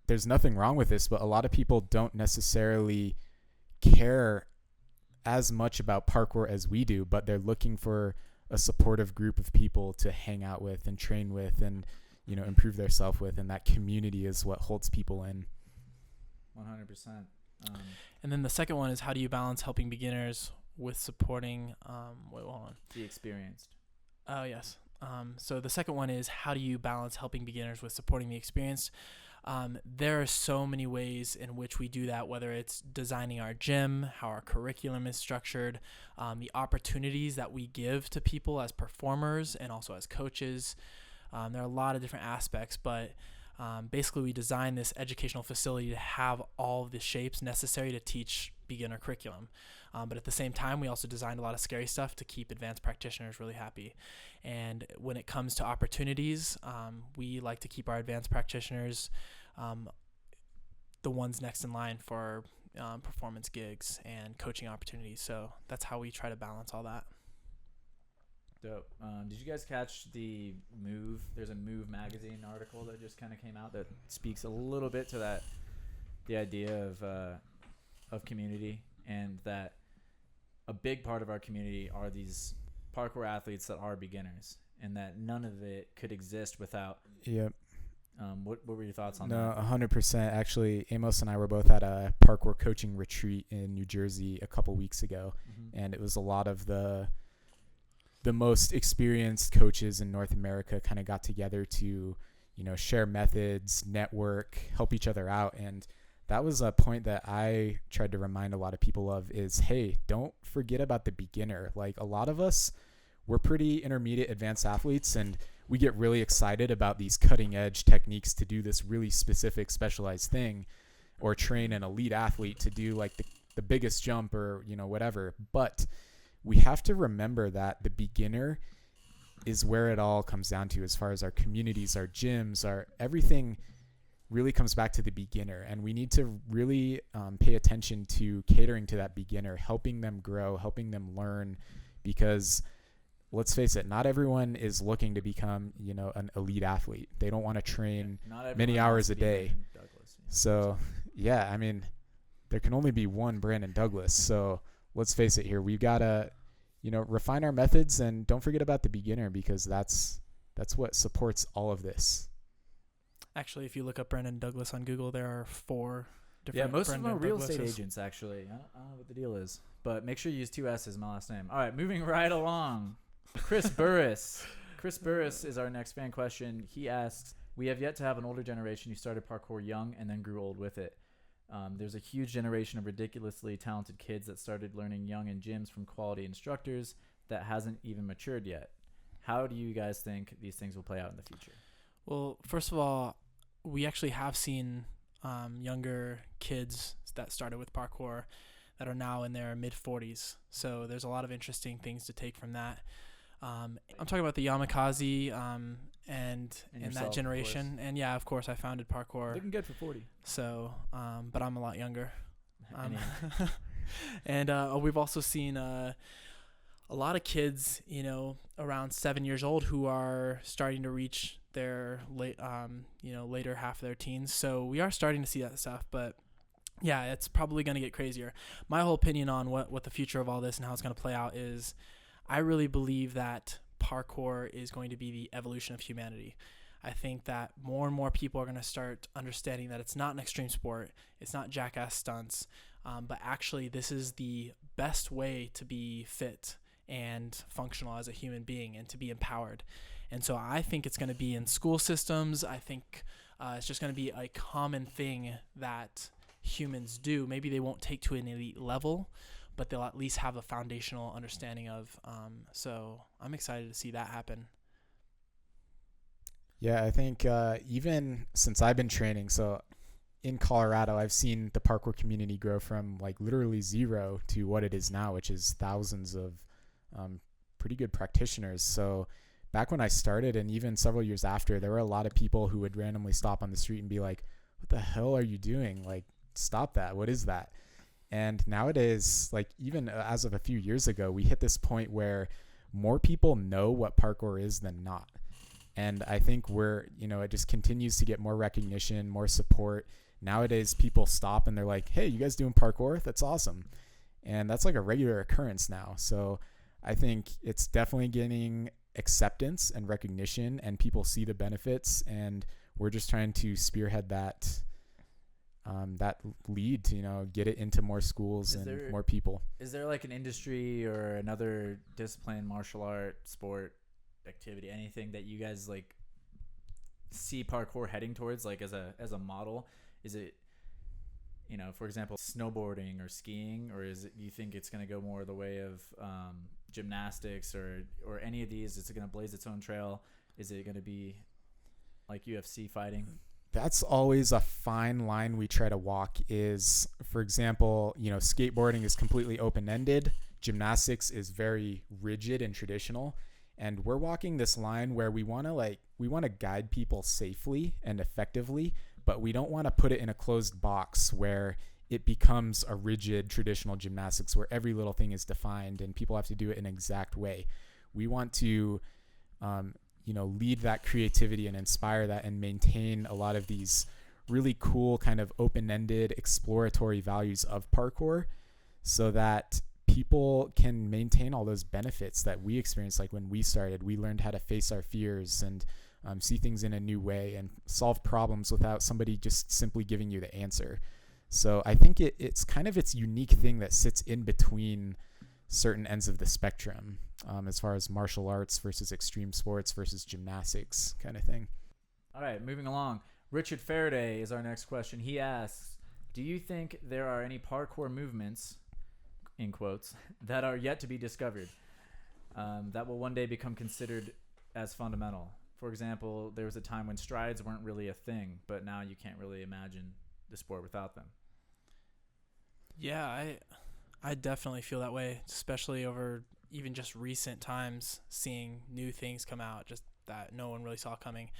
Speaker 3: there's nothing wrong with this, but a lot of people don't necessarily care as much about parkour as we do, but they're looking for a supportive group of people to hang out with and train with and, improve their self with. And that community is what holds people in.
Speaker 1: 100%.
Speaker 2: And then the second one is, how do you balance helping beginners with supporting,
Speaker 1: the experienced?
Speaker 2: Oh, yes. So the second one is, how do you balance helping beginners with supporting the experienced? There are so many ways in which we do that, whether it's designing our gym, how our curriculum is structured, the opportunities that we give to people as performers and also as coaches. There are a lot of different aspects, but basically we design this educational facility to have all of the shapes necessary to teach beginner curriculum. But at the same time, we also designed a lot of scary stuff to keep advanced practitioners really happy. And when it comes to opportunities, we like to keep our advanced practitioners the ones next in line for performance gigs and coaching opportunities. So that's how we try to balance all that.
Speaker 1: Dope. Did you guys catch the Move? There's a Move magazine article that just kind of came out that speaks a little bit to the idea of community, and that a big part of our community are these parkour athletes that are beginners, and that none of it could exist without.
Speaker 3: Yep.
Speaker 1: What were your thoughts on
Speaker 3: No,
Speaker 1: that?
Speaker 3: 100%. Actually, Amos and I were both at a parkour coaching retreat in New Jersey a couple weeks ago, and it was a lot of the most experienced coaches in North America kind of got together to, share methods, network, help each other out. And that was a point that I tried to remind a lot of people of is, hey, don't forget about the beginner. Like, a lot of us, we're pretty intermediate advanced athletes, and we get really excited about these cutting edge techniques to do this really specific specialized thing, or train an elite athlete to do like the biggest jump or, whatever. But we have to remember that the beginner is where it all comes down to, as far as our communities, our gyms, our everything really comes back to the beginner. And we need to really pay attention to catering to that beginner, helping them grow, helping them learn, because let's face it, not everyone is looking to become, an elite athlete. They don't want to train many hours a day. So, yeah, I mean, there can only be one Brandon Douglas. So let's face it here. We've got to, refine our methods, and don't forget about the beginner, because that's what supports all of this.
Speaker 2: Actually, if you look up Brandon Douglas on Google, there are 4 different.
Speaker 1: Yeah, most
Speaker 2: Brandon
Speaker 1: of them are real estate
Speaker 2: Douglases.
Speaker 1: agents, actually. I don't know what the deal is, but make sure you use 2 S's in my last name. All right, moving right along. Chris Burris. Chris Burris is our next fan question. He asks, we have yet to have an older generation who started parkour young and then grew old with it. There's a huge generation of ridiculously talented kids that started learning young in gyms from quality instructors that hasn't even matured yet. How do you guys think these things will play out in the future?
Speaker 2: Well, first of all, we actually have seen younger kids that started with parkour that are now in their mid-40s. So there's a lot of interesting things to take from that. I'm talking about the Yamakaze and
Speaker 1: yourself,
Speaker 2: that generation. And yeah, of course, I founded Parkour.
Speaker 1: Looking good for 40.
Speaker 2: So, but I'm a lot younger. And we've also seen a lot of kids, around 7 years old who are starting to reach their later half of their teens. So we are starting to see that stuff, but yeah, it's probably going to get crazier. My whole opinion on what the future of all this and how it's going to play out is, I really believe that parkour is going to be the evolution of humanity. I think that more and more people are going to start understanding that it's not an extreme sport, it's not jackass stunts, but actually this is the best way to be fit and functional as a human being and to be empowered. And so I think it's going to be in school systems. I think it's just going to be a common thing that humans do. Maybe they won't take to an elite level, but they'll at least have a foundational understanding of. So I'm excited to see that happen.
Speaker 3: Yeah, I think even since I've been training, so in Colorado, I've seen the parkour community grow from like literally 0 to what it is now, which is thousands of pretty good practitioners. So back when I started, and even several years after, there were a lot of people who would randomly stop on the street and be like, what the hell are you doing? Like, stop that. What is that? And nowadays, like even as of a few years ago, we hit this point where more people know what parkour is than not. And I think it just continues to get more recognition, more support. Nowadays, people stop and they're like, hey, you guys doing parkour? That's awesome. And that's like a regular occurrence now. So I think it's definitely getting acceptance and recognition, and people see the benefits, and we're just trying to spearhead that lead to, get it into more schools more people.
Speaker 1: Is there like an industry or another discipline, martial art, sport, activity, anything that you guys like see parkour heading towards, like as a model? Is it, for example, snowboarding or skiing, or is it, you think it's going to go more the way of gymnastics or any of these? Is it going to blaze its own trail? Is it going to be like UFC fighting?
Speaker 3: That's always a fine line we try to walk. Is, for example, skateboarding is completely open-ended. Gymnastics is very rigid and traditional. And we're walking this line where we want to guide people safely and effectively, but we don't want to put it in a closed box where it becomes a rigid traditional gymnastics where every little thing is defined and people have to do it in an exact way. We want to, lead that creativity and inspire that and maintain a lot of these really cool kind of open-ended exploratory values of parkour, so that people can maintain all those benefits that we experienced. Like when we started, we learned how to face our fears and see things in a new way and solve problems without somebody just simply giving you the answer. So I think it's kind of its unique thing that sits in between certain ends of the spectrum, as far as martial arts versus extreme sports versus gymnastics kind of thing.
Speaker 1: All right, moving along. Richard Faraday is our next question. He asks, do you think there are any parkour movements, in quotes, that are yet to be discovered that will one day become considered as fundamental? For example, there was a time when strides weren't really a thing, but now you can't really imagine the sport without them.
Speaker 2: Yeah, I definitely feel that way, especially over even just recent times, seeing new things come out just that no one really saw coming.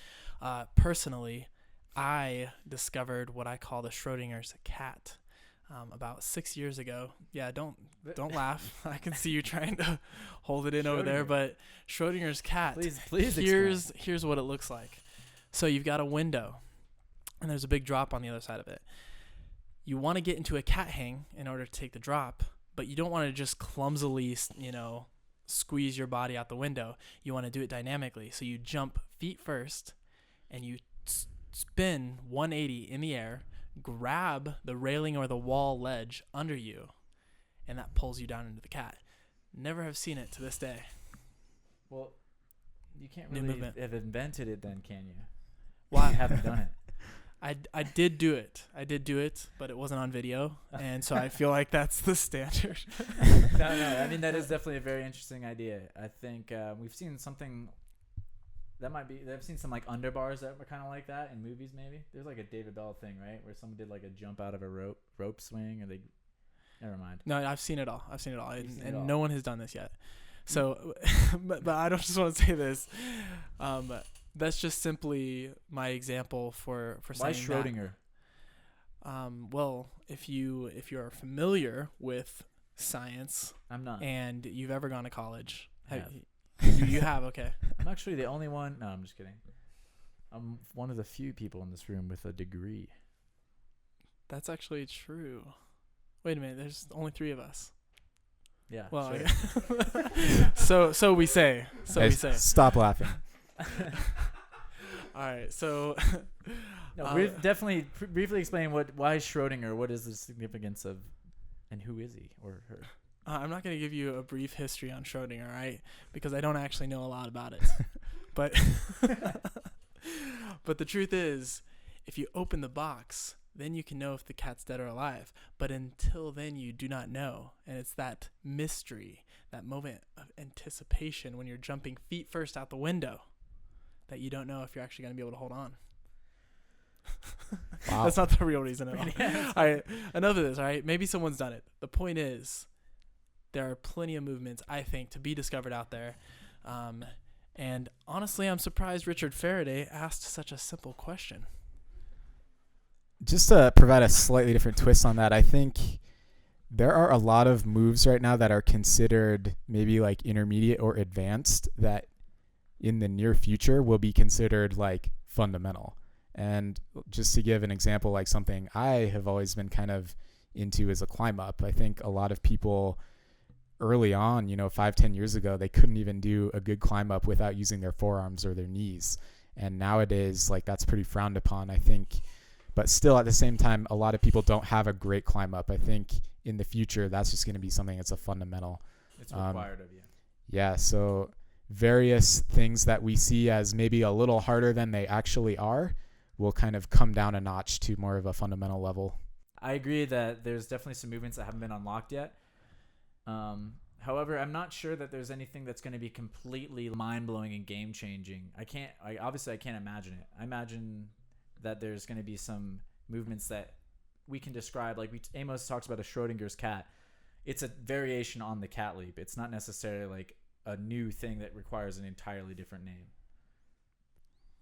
Speaker 2: Personally, I discovered what I call the Schrodinger's cat about 6 years ago. Yeah, don't laugh. I can see you trying to hold it in over there, but Schrodinger's cat.
Speaker 1: Please
Speaker 2: here's what it looks like. So you've got a window, and there's a big drop on the other side of it. You want to get into a cat hang in order to take the drop, but you don't want to just clumsily, squeeze your body out the window. You want to do it dynamically. So you jump feet first, and you spin 180 in the air, grab the railing or the wall ledge under you, and that pulls you down into the cat. Never have seen it to this day.
Speaker 1: Well, you can't really have invented it then, can you?
Speaker 2: Well,
Speaker 1: you haven't done it.
Speaker 2: I did do it, but it wasn't on video, and so I feel like that's the standard.
Speaker 1: No, I mean, that is definitely a very interesting idea. I think we've seen something that might be, I've seen some like underbars that were kind of like that in movies maybe. There's like a David Bell thing, right, where someone did like a jump out of a rope swing, or never mind.
Speaker 2: No, I've seen it all, and no one has done this yet. So, but I don't just want to say this. That's just simply my example for
Speaker 1: why
Speaker 2: saying
Speaker 1: Schrodinger?
Speaker 2: Well, if you're familiar with science,
Speaker 1: I'm not,
Speaker 2: and you've ever gone to college,
Speaker 1: you
Speaker 2: have, okay.
Speaker 1: I'm actually the only one. No, I'm just kidding. I'm one of the few people in this room with a degree.
Speaker 2: That's actually true. Wait a minute, there's only 3 of us.
Speaker 1: Yeah.
Speaker 2: Well,
Speaker 1: sure.
Speaker 2: so we say.
Speaker 3: Stop laughing.
Speaker 2: All right, so
Speaker 1: we've definitely briefly explain why Schrodinger. What is the significance of, and who is he or her?
Speaker 2: I'm not going to give you a brief history on Schrodinger, right? Because I don't actually know a lot about it. But but the truth is, if you open the box, then you can know if the cat's dead or alive. But until then, you do not know. And it's that mystery, that moment of anticipation when you're jumping feet first out the window, that you don't know if you're actually going to be able to hold on. Wow. That's not the real reason at all.
Speaker 1: Yeah,
Speaker 2: all right, enough of this, all right? Maybe someone's done it. The point is, there are plenty of movements, I think, to be discovered out there. And honestly, I'm surprised Richard Faraday asked such a simple question.
Speaker 3: Just to provide a slightly different twist on that, I think there are a lot of moves right now that are considered maybe like intermediate or advanced that in the near future will be considered like fundamental. And just to give an example, like something I have always been kind of into is a climb up. I think a lot of people early on, 5-10 years ago, they couldn't even do a good climb up without using their forearms or their knees. And nowadays, like, that's pretty frowned upon, I think. But still, at the same time, a lot of people don't have a great climb up. I think in the future, that's just going to be something that's a fundamental.
Speaker 1: It's required of you.
Speaker 3: Yeah, so various things that we see as maybe a little harder than they actually are will kind of come down a notch to more of a fundamental level.
Speaker 1: I agree that there's definitely some movements that haven't been unlocked yet. However, I'm not sure that there's anything that's going to be completely mind-blowing and game-changing. I can't imagine it. I imagine that there's going to be some movements that we can describe. Like Amos talks about a Schrodinger's cat. It's a variation on the cat leap. It's not necessarily like a new thing that requires an entirely different name.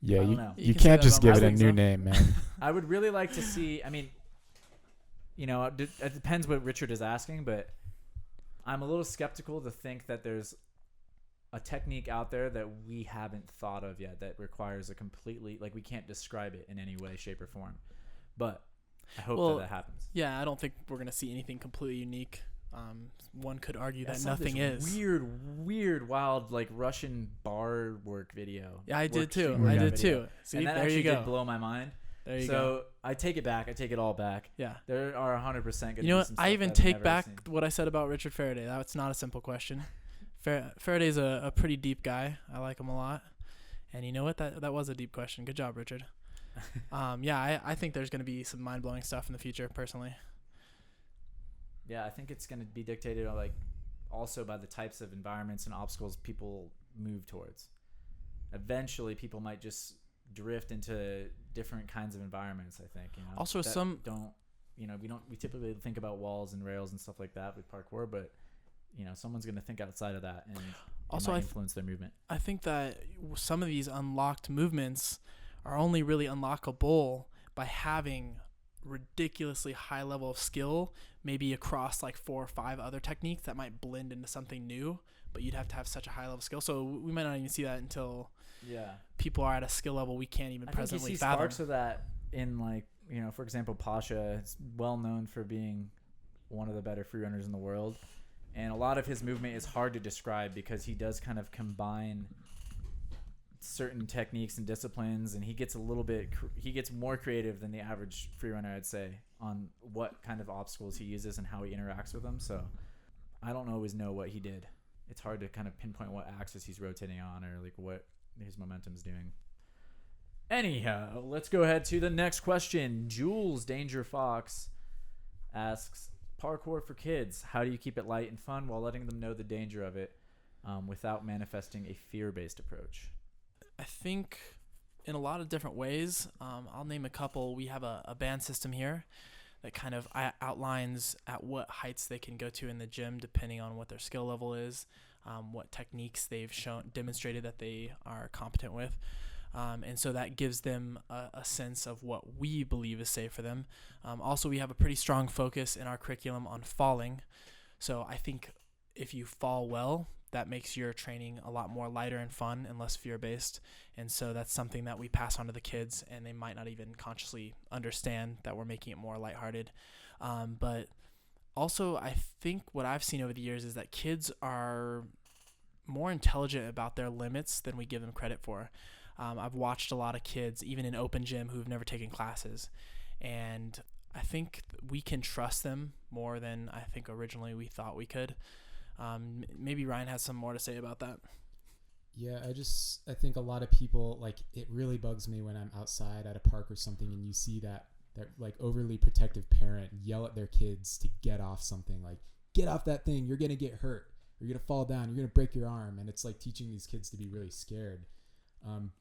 Speaker 3: Yeah, you can't just give it a new name, man.
Speaker 1: I would really like to see, it depends what Richard is asking, but I'm a little skeptical to think that there's a technique out there that we haven't thought of yet that requires a completely, like, we can't describe it in any way, shape, or form. But I hope that happens.
Speaker 2: Yeah, I don't think we're going to see anything completely unique. One could argue that
Speaker 1: I saw
Speaker 2: nothing
Speaker 1: this
Speaker 2: is.
Speaker 1: weird, wild, like Russian bar work video.
Speaker 2: Yeah, I did too.
Speaker 1: Street
Speaker 2: I did
Speaker 1: workout video.
Speaker 2: too. See,
Speaker 1: And that
Speaker 2: there
Speaker 1: actually
Speaker 2: you go.
Speaker 1: did blow my mind.
Speaker 2: There you go.
Speaker 1: So I take it back. I take it all back.
Speaker 2: Yeah.
Speaker 1: There are 100% going to be
Speaker 2: You know what?
Speaker 1: some
Speaker 2: I
Speaker 1: stuff
Speaker 2: even
Speaker 1: I've
Speaker 2: take
Speaker 1: never
Speaker 2: back
Speaker 1: seen.
Speaker 2: what I said about Richard Faraday. That's not a simple question. Faraday's a pretty deep guy. I like him a lot. And you know what? That was a deep question. Good job, Richard. Yeah, I think there's going to be some mind-blowing stuff in the future, personally.
Speaker 1: Yeah, I think it's going to be dictated like also by the types of environments and obstacles people move towards. Eventually, people might just drift into different kinds of environments. I think.
Speaker 2: Also,
Speaker 1: that
Speaker 2: some
Speaker 1: don't. We typically think about walls and rails and stuff like that with parkour, but someone's going to think outside of that and
Speaker 2: also
Speaker 1: might influence their movement.
Speaker 2: I think that some of these unlocked movements are only really unlockable by having ridiculously high level of skill, maybe across like 4 or 5 other techniques that might blend into something new, but you'd have to have such a high level of skill. So we might not even see that until people are at a skill level we can't even presently
Speaker 1: I think you see
Speaker 2: fathom.
Speaker 1: sparks of that in for example, Pasha is well known for being one of the better free runners in the world. And a lot of his movement is hard to describe because he does kind of combine certain techniques and disciplines, and he gets more creative than the average free runner, I'd say, on what kind of obstacles he uses and how he interacts with them. So I don't always know what he did. It's hard to kind of pinpoint what axis he's rotating on or like what his momentum's doing. Anyhow, let's go ahead to the next question. Jules Danger Fox asks, parkour for kids, how do you keep it light and fun while letting them know the danger of it without manifesting a fear-based approach?
Speaker 2: I think in a lot of different ways. I'll name a couple. We have a band system here that kind of outlines at what heights they can go to in the gym depending on what their skill level is, what techniques they've demonstrated that they are competent with. And so that gives them a sense of what we believe is safe for them. Also, we have a pretty strong focus in our curriculum on falling. So I think if you fall well, that makes your training a lot more lighter and fun and less fear-based. And so that's something that we pass on to the kids, and they might not even consciously understand that we're making it more lighthearted. But also, I think what I've seen over the years is that kids are more intelligent about their limits than we give them credit for. I've watched a lot of kids, even in open gym, who've never taken classes. And I think we can trust them more than I think originally we thought we could. Maybe Ryan has some more to say about that.
Speaker 3: Yeah, I think a lot of people, like, it really bugs me when I'm outside at a park or something and you see that like overly protective parent yell at their kids to get off something, like, get off that thing, you're going to get hurt, you're going to fall down, you're going to break your arm. And it's like teaching these kids to be really scared.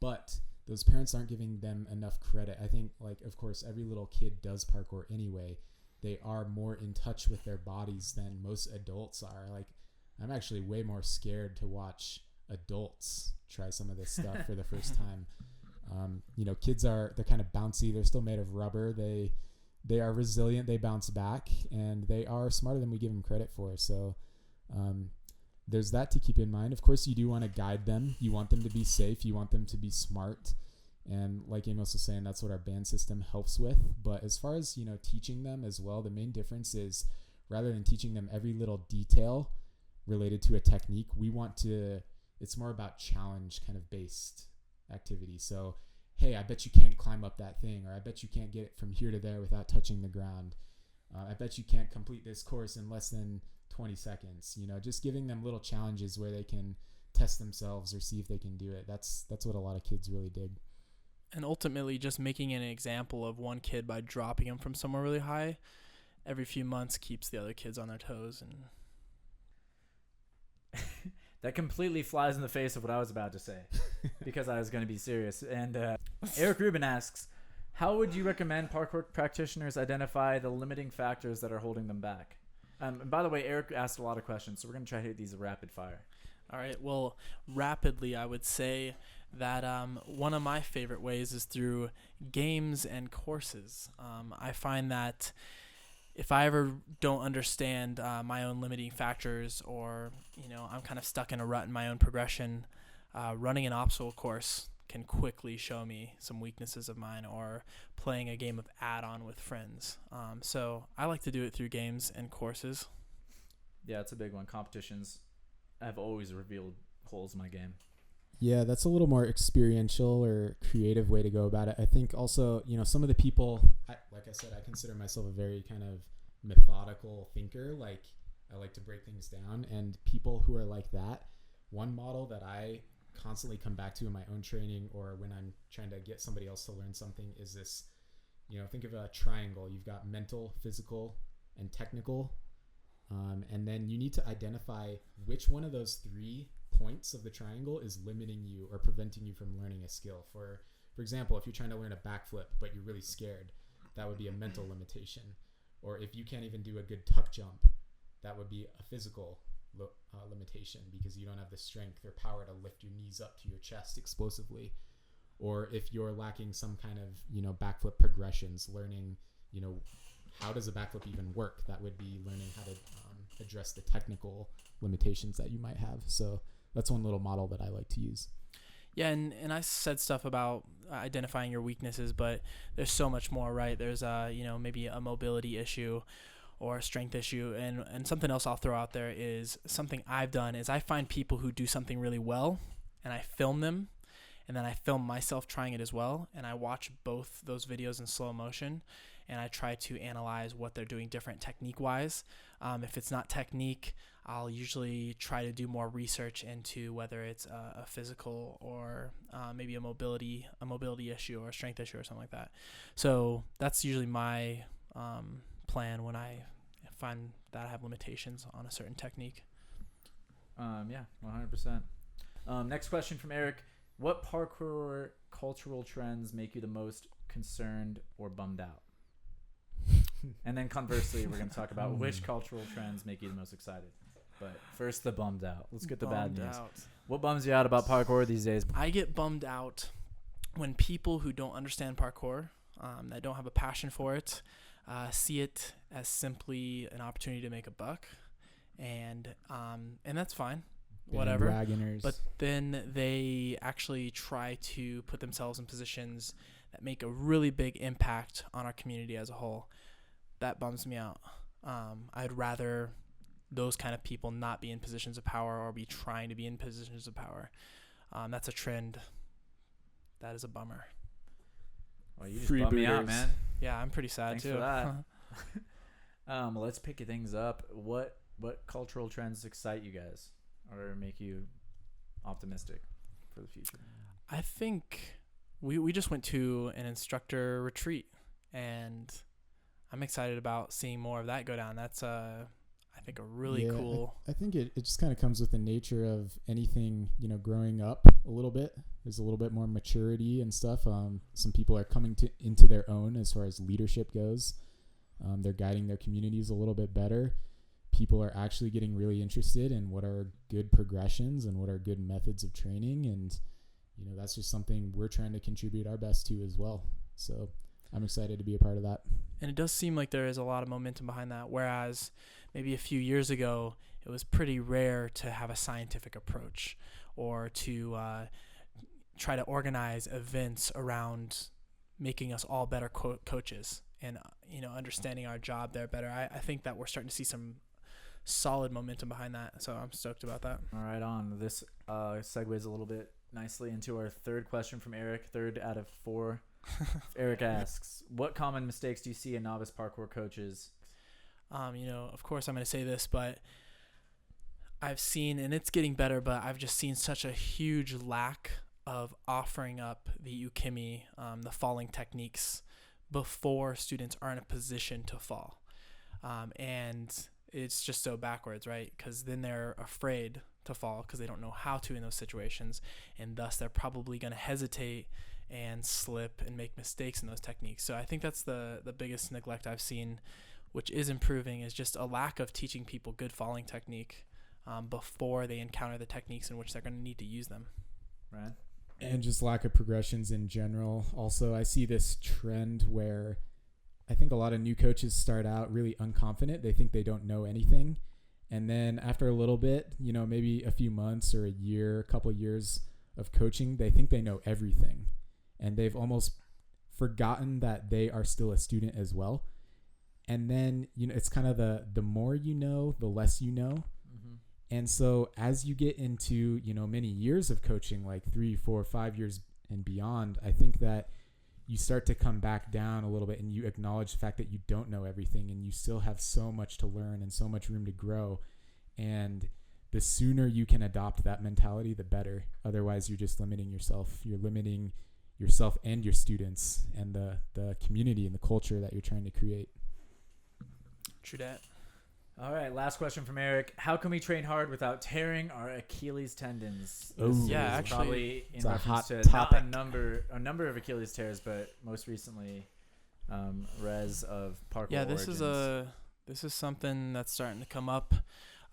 Speaker 3: But those parents aren't giving them enough credit. I think, like, of course, every little kid does parkour anyway. They are more in touch with their bodies than most adults are. Like, I'm actually way more scared to watch adults try some of this stuff for the first time. Kids they're kind of bouncy. They're still made of rubber. They are resilient. They bounce back, and they are smarter than we give them credit for. So there's that to keep in mind. Of course, you do want to guide them. You want them to be safe. You want them to be smart. And like Amos was saying, that's what our band system helps with. But as far as, teaching them as well, the main difference is rather than teaching them every little detail related to a technique, it's more about challenge kind of based activity. So, hey, I bet you can't climb up that thing, or I bet you can't get it from here to there without touching the ground. I bet you can't complete this course in less than 20 seconds. Just giving them little challenges where they can test themselves or see if they can do it. That's what a lot of kids really dig.
Speaker 2: And ultimately, just making an example of one kid by dropping him from somewhere really high every few months keeps the other kids on their toes. And
Speaker 1: that completely flies in the face of what I was about to say because I was going to be serious. And Eric Rubin asks, how would you recommend parkour practitioners identify the limiting factors that are holding them back? And by the way, Eric asked a lot of questions, so we're going to try to hit these rapid fire.
Speaker 2: All right. Well, rapidly, I would say that one of my favorite ways is through games and courses. I find that if I ever don't understand my own limiting factors, or I'm kind of stuck in a rut in my own progression, running an obstacle course can quickly show me some weaknesses of mine, or playing a game of add-on with friends. So I like to do it through games and courses.
Speaker 1: Yeah, it's a big one. Competitions have always revealed holes in my game.
Speaker 3: Yeah, that's a little more experiential or creative way to go about it. I think also, some of the people, like I said, I consider myself a very kind of methodical thinker. Like, I like to break things down, and people who are like that, one model that I constantly come back to in my own training or when I'm trying to get somebody else to learn something is this, think of a triangle. You've got mental, physical, and technical. And then you need to identify which one of those 3 points of the triangle is limiting you or preventing you from learning a skill. For example, if you're trying to learn a backflip, but you're really scared, that would be a mental limitation. Or if you can't even do a good tuck jump, that would be a physical limitation because you don't have the strength or power to lift your knees up to your chest explosively. Or if you're lacking some kind of, backflip progressions, learning, how does a backflip even work? That would be learning how to address the technical limitations that you might have. So that's one little model that I like to use.
Speaker 2: Yeah, and I said stuff about identifying your weaknesses, but there's so much more, right? There's maybe a mobility issue or a strength issue, and something else I'll throw out there is something I've done is I find people who do something really well, and I film them, and then I film myself trying it as well, and I watch both those videos in slow motion, and I try to analyze what they're doing different technique-wise. If it's not technique, I'll usually try to do more research into whether it's a physical or maybe a mobility issue or a strength issue or something like that. So that's usually my plan when I find that I have limitations on a certain technique.
Speaker 1: Yeah, 100%. Next question from Eric. What parkour cultural trends make you the most concerned or bummed out? And then conversely, we're going to talk about which cultural trends make you the most excited. But first, the bummed out. Let's get the bad news. What bums you out about parkour these days?
Speaker 2: I get bummed out when people who don't understand parkour, that don't have a passion for it, see it as simply an opportunity to make a buck, and that's fine, whatever. But then they actually try to put themselves in positions that make a really big impact on our community as a whole. That bums me out. I'd rather those kind of people not be in positions of power or be trying to be in positions of power. That's a trend. That is a bummer.
Speaker 1: Well, you just bummed me out, man.
Speaker 2: Yeah, I'm pretty sad
Speaker 1: Thanks
Speaker 2: too.
Speaker 1: For that. Let's pick things up. What cultural trends excite you guys or make you optimistic for the future?
Speaker 2: I think we just went to an instructor retreat, and I'm excited about seeing more of that go down. That's I think a really cool.
Speaker 3: I think it just kind of comes with the nature of anything, growing up a little bit. There's a little bit more maturity and stuff. Some people are coming into their own as far as leadership goes. They're guiding their communities a little bit better. People are actually getting really interested in what are good progressions and what are good methods of training. And, that's just something we're trying to contribute our best to as well. So I'm excited to be a part of that.
Speaker 2: And it does seem like there is a lot of momentum behind that, whereas maybe a few years ago, it was pretty rare to have a scientific approach or to try to organize events around making us all better coaches and, understanding our job there better. I think that we're starting to see some solid momentum behind that, so I'm stoked about that.
Speaker 1: All right, on. This segues a little bit nicely into our third question from Eric, 3rd out of 4. Eric asks, what common mistakes do you see in novice parkour coaches?
Speaker 2: Of course I'm going to say this, but I've seen, and it's getting better, but I've just seen such a huge lack of offering up the ukemi, the falling techniques, before students are in a position to fall. And it's just so backwards, right? Because then they're afraid to fall because they don't know how to in those situations, and thus they're probably going to hesitate and slip and make mistakes in those techniques. So I think that's the biggest neglect I've seen, which is improving, is just a lack of teaching people good falling technique before they encounter the techniques in which they're going to need to use them.
Speaker 1: Right.
Speaker 3: And just lack of progressions in general. Also, I see this trend where I think a lot of new coaches start out really unconfident. They think they don't know anything. And then after a little bit, maybe a few months or a year, a couple of years of coaching, they think they know everything. And they've almost forgotten that they are still a student as well. And then, it's kind of the more you know, the less you know. And so as you get into, many years of coaching, like 3, 4, 5 years and beyond, I think that you start to come back down a little bit and you acknowledge the fact that you don't know everything and you still have so much to learn and so much room to grow. And the sooner you can adopt that mentality, the better. Otherwise, you're just limiting yourself. You're limiting yourself and your students and the community and the culture that you're trying to create.
Speaker 2: True that.
Speaker 1: All right, last question from Eric. How can we train hard without tearing our Achilles tendons?
Speaker 3: Ooh.
Speaker 2: Yeah,
Speaker 1: This is
Speaker 2: actually,
Speaker 1: probably in
Speaker 3: it's a
Speaker 1: reference
Speaker 3: hot
Speaker 1: to
Speaker 3: topic.
Speaker 1: not a number of Achilles tears, but most recently, Rez of Parkour.
Speaker 2: Yeah, this is something that's starting to come up.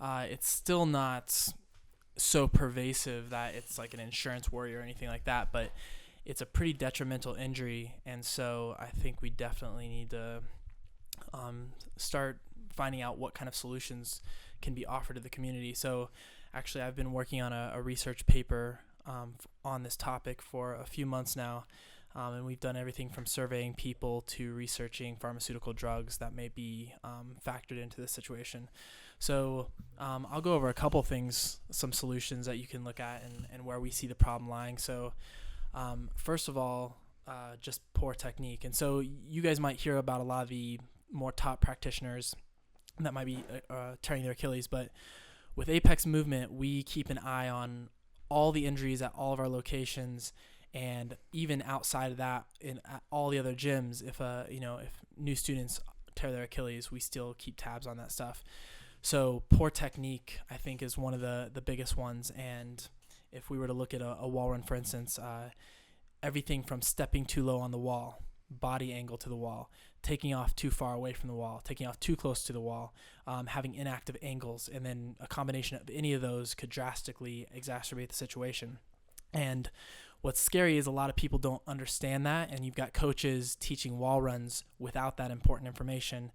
Speaker 2: It's still not so pervasive that it's like an insurance worry or anything like that, but it's a pretty detrimental injury, and so I think we definitely need to start finding out what kind of solutions can be offered to the community. So actually I've been working on a research paper on this topic for a few months now, and we've done everything from surveying people to researching pharmaceutical drugs that may be factored into this situation. So I'll go over a couple things, some solutions that you can look at and where we see the problem lying. So first of all, just poor technique. And so you guys might hear about a lot of the more top practitioners that might be tearing their Achilles, but with Apex Movement, we keep an eye on all the injuries at all of our locations, and even outside of that, at all the other gyms. If new students tear their Achilles, we still keep tabs on that stuff. So poor technique, I think, is one of the biggest ones. And if we were to look at a wall run, for instance, everything from stepping too low on the wall, body angle to the wall, taking off too far away from the wall, taking off too close to the wall, having inactive angles, and then a combination of any of those could drastically exacerbate the situation. And what's scary is a lot of people don't understand that, and you've got coaches teaching wall runs without that important information,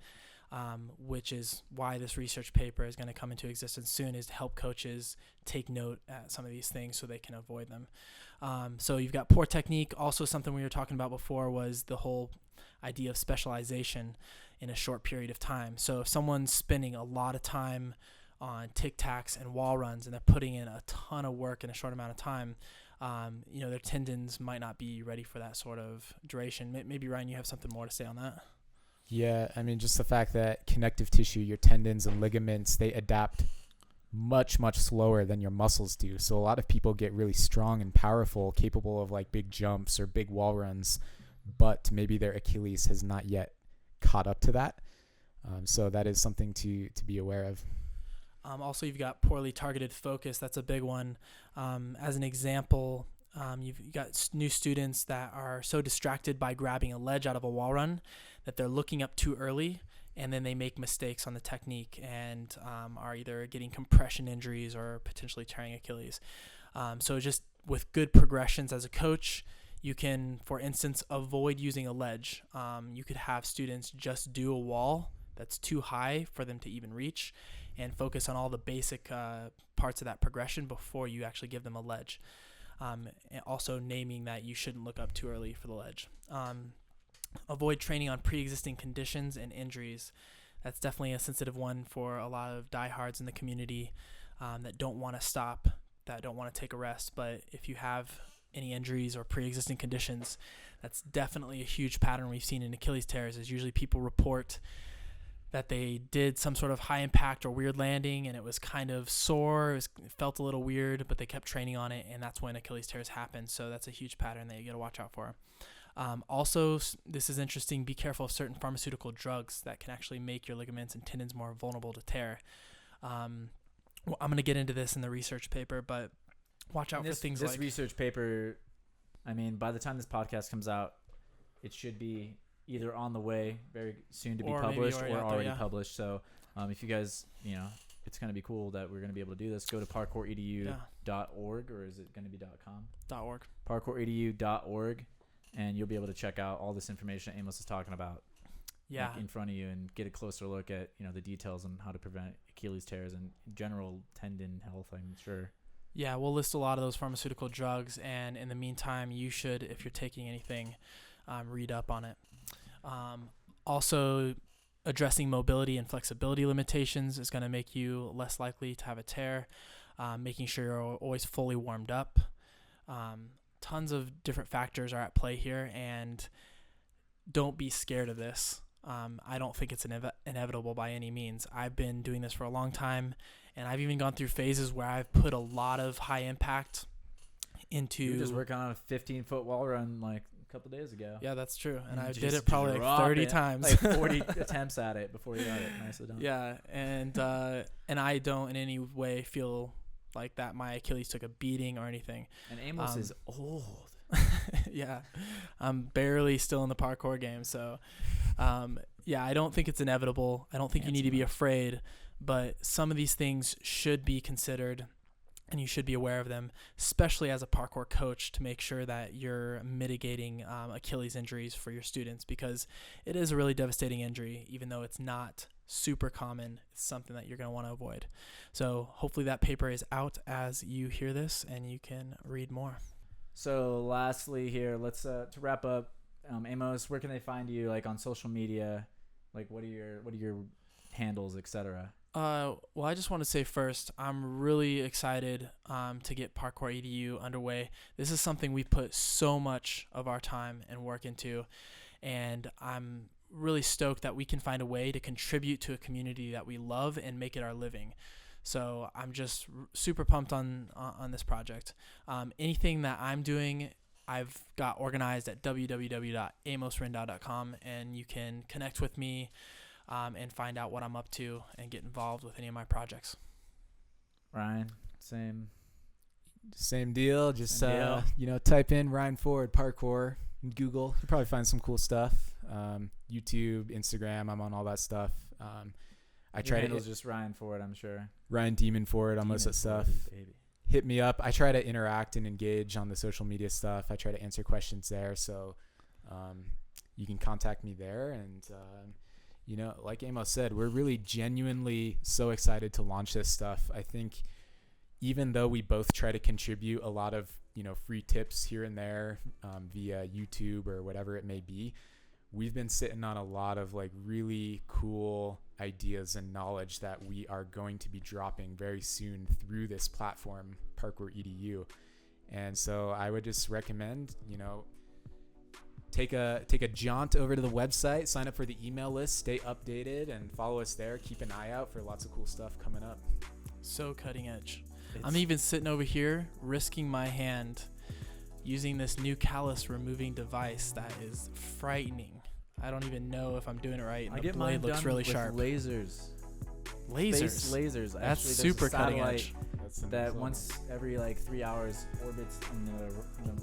Speaker 2: which is why this research paper is going to come into existence soon, is to help coaches take note at some of these things so they can avoid them. So you've got poor technique. Also, something we were talking about before was the whole idea of specialization in a short period of time. So if someone's spending a lot of time on tic-tacs and wall runs and they're putting in a ton of work in a short amount of time, their tendons might not be ready for that sort of duration. Maybe, Ryan, you have something more to say on that?
Speaker 3: Yeah, I mean, just the fact that connective tissue, your tendons and ligaments, they adapt much, much slower than your muscles do. So a lot of people get really strong and powerful, capable of like big jumps or big wall runs, but maybe their Achilles has not yet caught up to that. So that is something to be aware of.
Speaker 2: Also, you've got poorly targeted focus. That's a big one. As an example, you've got new students that are so distracted by grabbing a ledge out of a wall run that they're looking up too early, and then they make mistakes on the technique and are either getting compression injuries or potentially tearing Achilles. So just with good progressions as a coach, you can, for instance, avoid using a ledge. You could have students just do a wall that's too high for them to even reach and focus on all the basic parts of that progression before you actually give them a ledge. And also naming that you shouldn't look up too early for the ledge. Avoid training on pre-existing conditions and injuries. That's definitely a sensitive one for a lot of diehards in the community that don't want to stop, that don't want to take a rest. But if you have any injuries or pre-existing conditions, that's definitely a huge pattern we've seen in Achilles tears. Is usually people report that they did some sort of high impact or weird landing and it was kind of sore, it felt a little weird, but they kept training on it, and that's when Achilles tears happen. So that's a huge pattern that you got to watch out for. Also, this is interesting, be careful of certain pharmaceutical drugs that can actually make your ligaments and tendons more vulnerable to tear. I'm going to get into this in the research paper, but watch out for things like...
Speaker 1: This research paper, I mean, by the time this podcast comes out, it should be either on the way very soon to be published or already published. So if you guys, it's going to be cool that we're going to be able to do this. Go to ParkourEDU.org, or is it going to be .com?
Speaker 2: .org.
Speaker 1: ParkourEDU.org, and you'll be able to check out all this information Amos is talking about in front of you and get a closer look at, the details on how to prevent Achilles tears and general tendon health, I'm sure.
Speaker 2: Yeah, we'll list a lot of those pharmaceutical drugs, and in the meantime, you should, if you're taking anything, read up on it. Also, addressing mobility and flexibility limitations is going to make you less likely to have a tear. Making sure you're always fully warmed up. Tons of different factors are at play here, and don't be scared of this. I don't think it's inevitable by any means. I've been doing this for a long time, and I've even gone through phases where I've put a lot of high impact into...
Speaker 1: You were just working on a 15-foot wall run like a couple days ago.
Speaker 2: Yeah, that's true. And I
Speaker 1: just
Speaker 2: did it probably like 30 times.
Speaker 1: Like 40 attempts at it before you got it. Nicely done.
Speaker 2: Yeah, and I don't in any way feel like that my Achilles took a beating or anything.
Speaker 1: And Amos is old.
Speaker 2: Yeah, I'm barely still in the parkour game. So, yeah, I don't think it's inevitable. I don't think you need to be afraid, but some of these things should be considered and you should be aware of them, especially as a parkour coach, to make sure that you're mitigating Achilles injuries for your students, because it is a really devastating injury. Even though it's not super common, it's something that you're going to want to avoid. So hopefully that paper is out as you hear this and you can read more.
Speaker 1: So lastly here, let's to wrap up, Amos, where can they find you, like on social media? Like what are your handles, etc.?
Speaker 2: Well, I just want to say first, I'm really excited to get ParkourEDU underway. This is something we put so much of our time and work into, and I'm really stoked that we can find a way to contribute to a community that we love and make it our living. So I'm just super pumped on this project. Anything that I'm doing, I've got organized at www.amosrendao.com, and you can connect with me and find out what I'm up to and get involved with any of my projects.
Speaker 1: Ryan,
Speaker 3: same deal. Just type in Ryan Ford parkour in Google. You'll probably find some cool stuff. YouTube, Instagram, I'm on all that stuff. I try to
Speaker 1: just Ryan Ford, I'm sure.
Speaker 3: Ryan Demon Ford on most of that stuff.
Speaker 1: Baby.
Speaker 3: Hit me up. I try to interact and engage on the social media stuff. I try to answer questions there, so you can contact me there. And like Amos said, we're really genuinely so excited to launch this stuff. I think even though we both try to contribute a lot of free tips here and there via YouTube or whatever it may be, we've been sitting on a lot of like really cool ideas and knowledge that we are going to be dropping very soon through this platform, ParkourEDU. And so I would just recommend, take a jaunt over to the website, sign up for the email list, stay updated, and follow us there. Keep an eye out for lots of cool stuff coming up.
Speaker 2: So cutting edge. I'm even sitting over here risking my hand using this new callus removing device that is frightening. I don't even know if I'm doing it right. And the blade looks really sharp.
Speaker 1: Lasers.
Speaker 2: Space
Speaker 1: lasers.
Speaker 2: That's
Speaker 1: actually,
Speaker 2: super cutting edge.
Speaker 1: That once every 3 hours orbits in the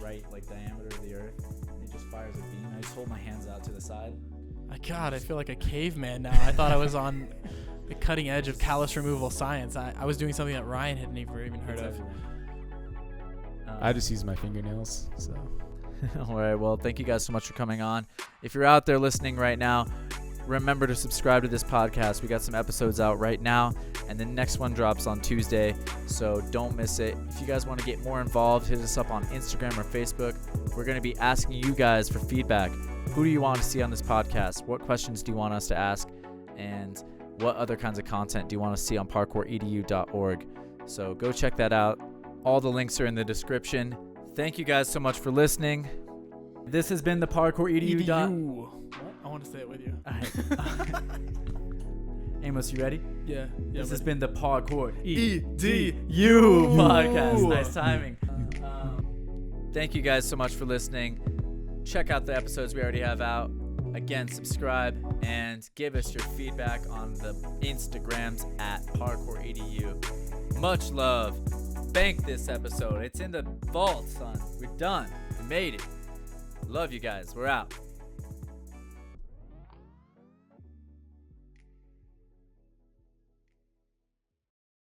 Speaker 1: right diameter of the Earth. And it just fires a beam. I just hold my hands out to the side.
Speaker 2: God, I feel like a caveman now. I thought I was on the cutting edge of callus removal science. I was doing something that Ryan hadn't even heard of.
Speaker 3: I just use my fingernails. So.
Speaker 1: All right. Well, thank you guys so much for coming on. If you're out there listening right now, remember to subscribe to this podcast. We got some episodes out right now, and the next one drops on Tuesday, so don't miss it. If you guys want to get more involved, hit us up on Instagram or Facebook. We're going to be asking you guys for feedback. Who do you want to see on this podcast? What questions do you want us to ask? And what other kinds of content do you want to see on ParkourEDU.org? So go check that out. All the links are in the description. Thank you guys so much for listening. This has been the ParkourEDU.
Speaker 2: I want to say it with you.
Speaker 1: All right. Amos, you ready?
Speaker 2: Yeah.
Speaker 1: This has been the ParkourEDU podcast. Nice timing. Thank you guys so much for listening. Check out the episodes we already have out. Again, subscribe and give us your feedback on the Instagrams at ParkourEDU. Much love. Bank this episode. It's in the vault, son. We're done. We made it. Love you guys. We're out.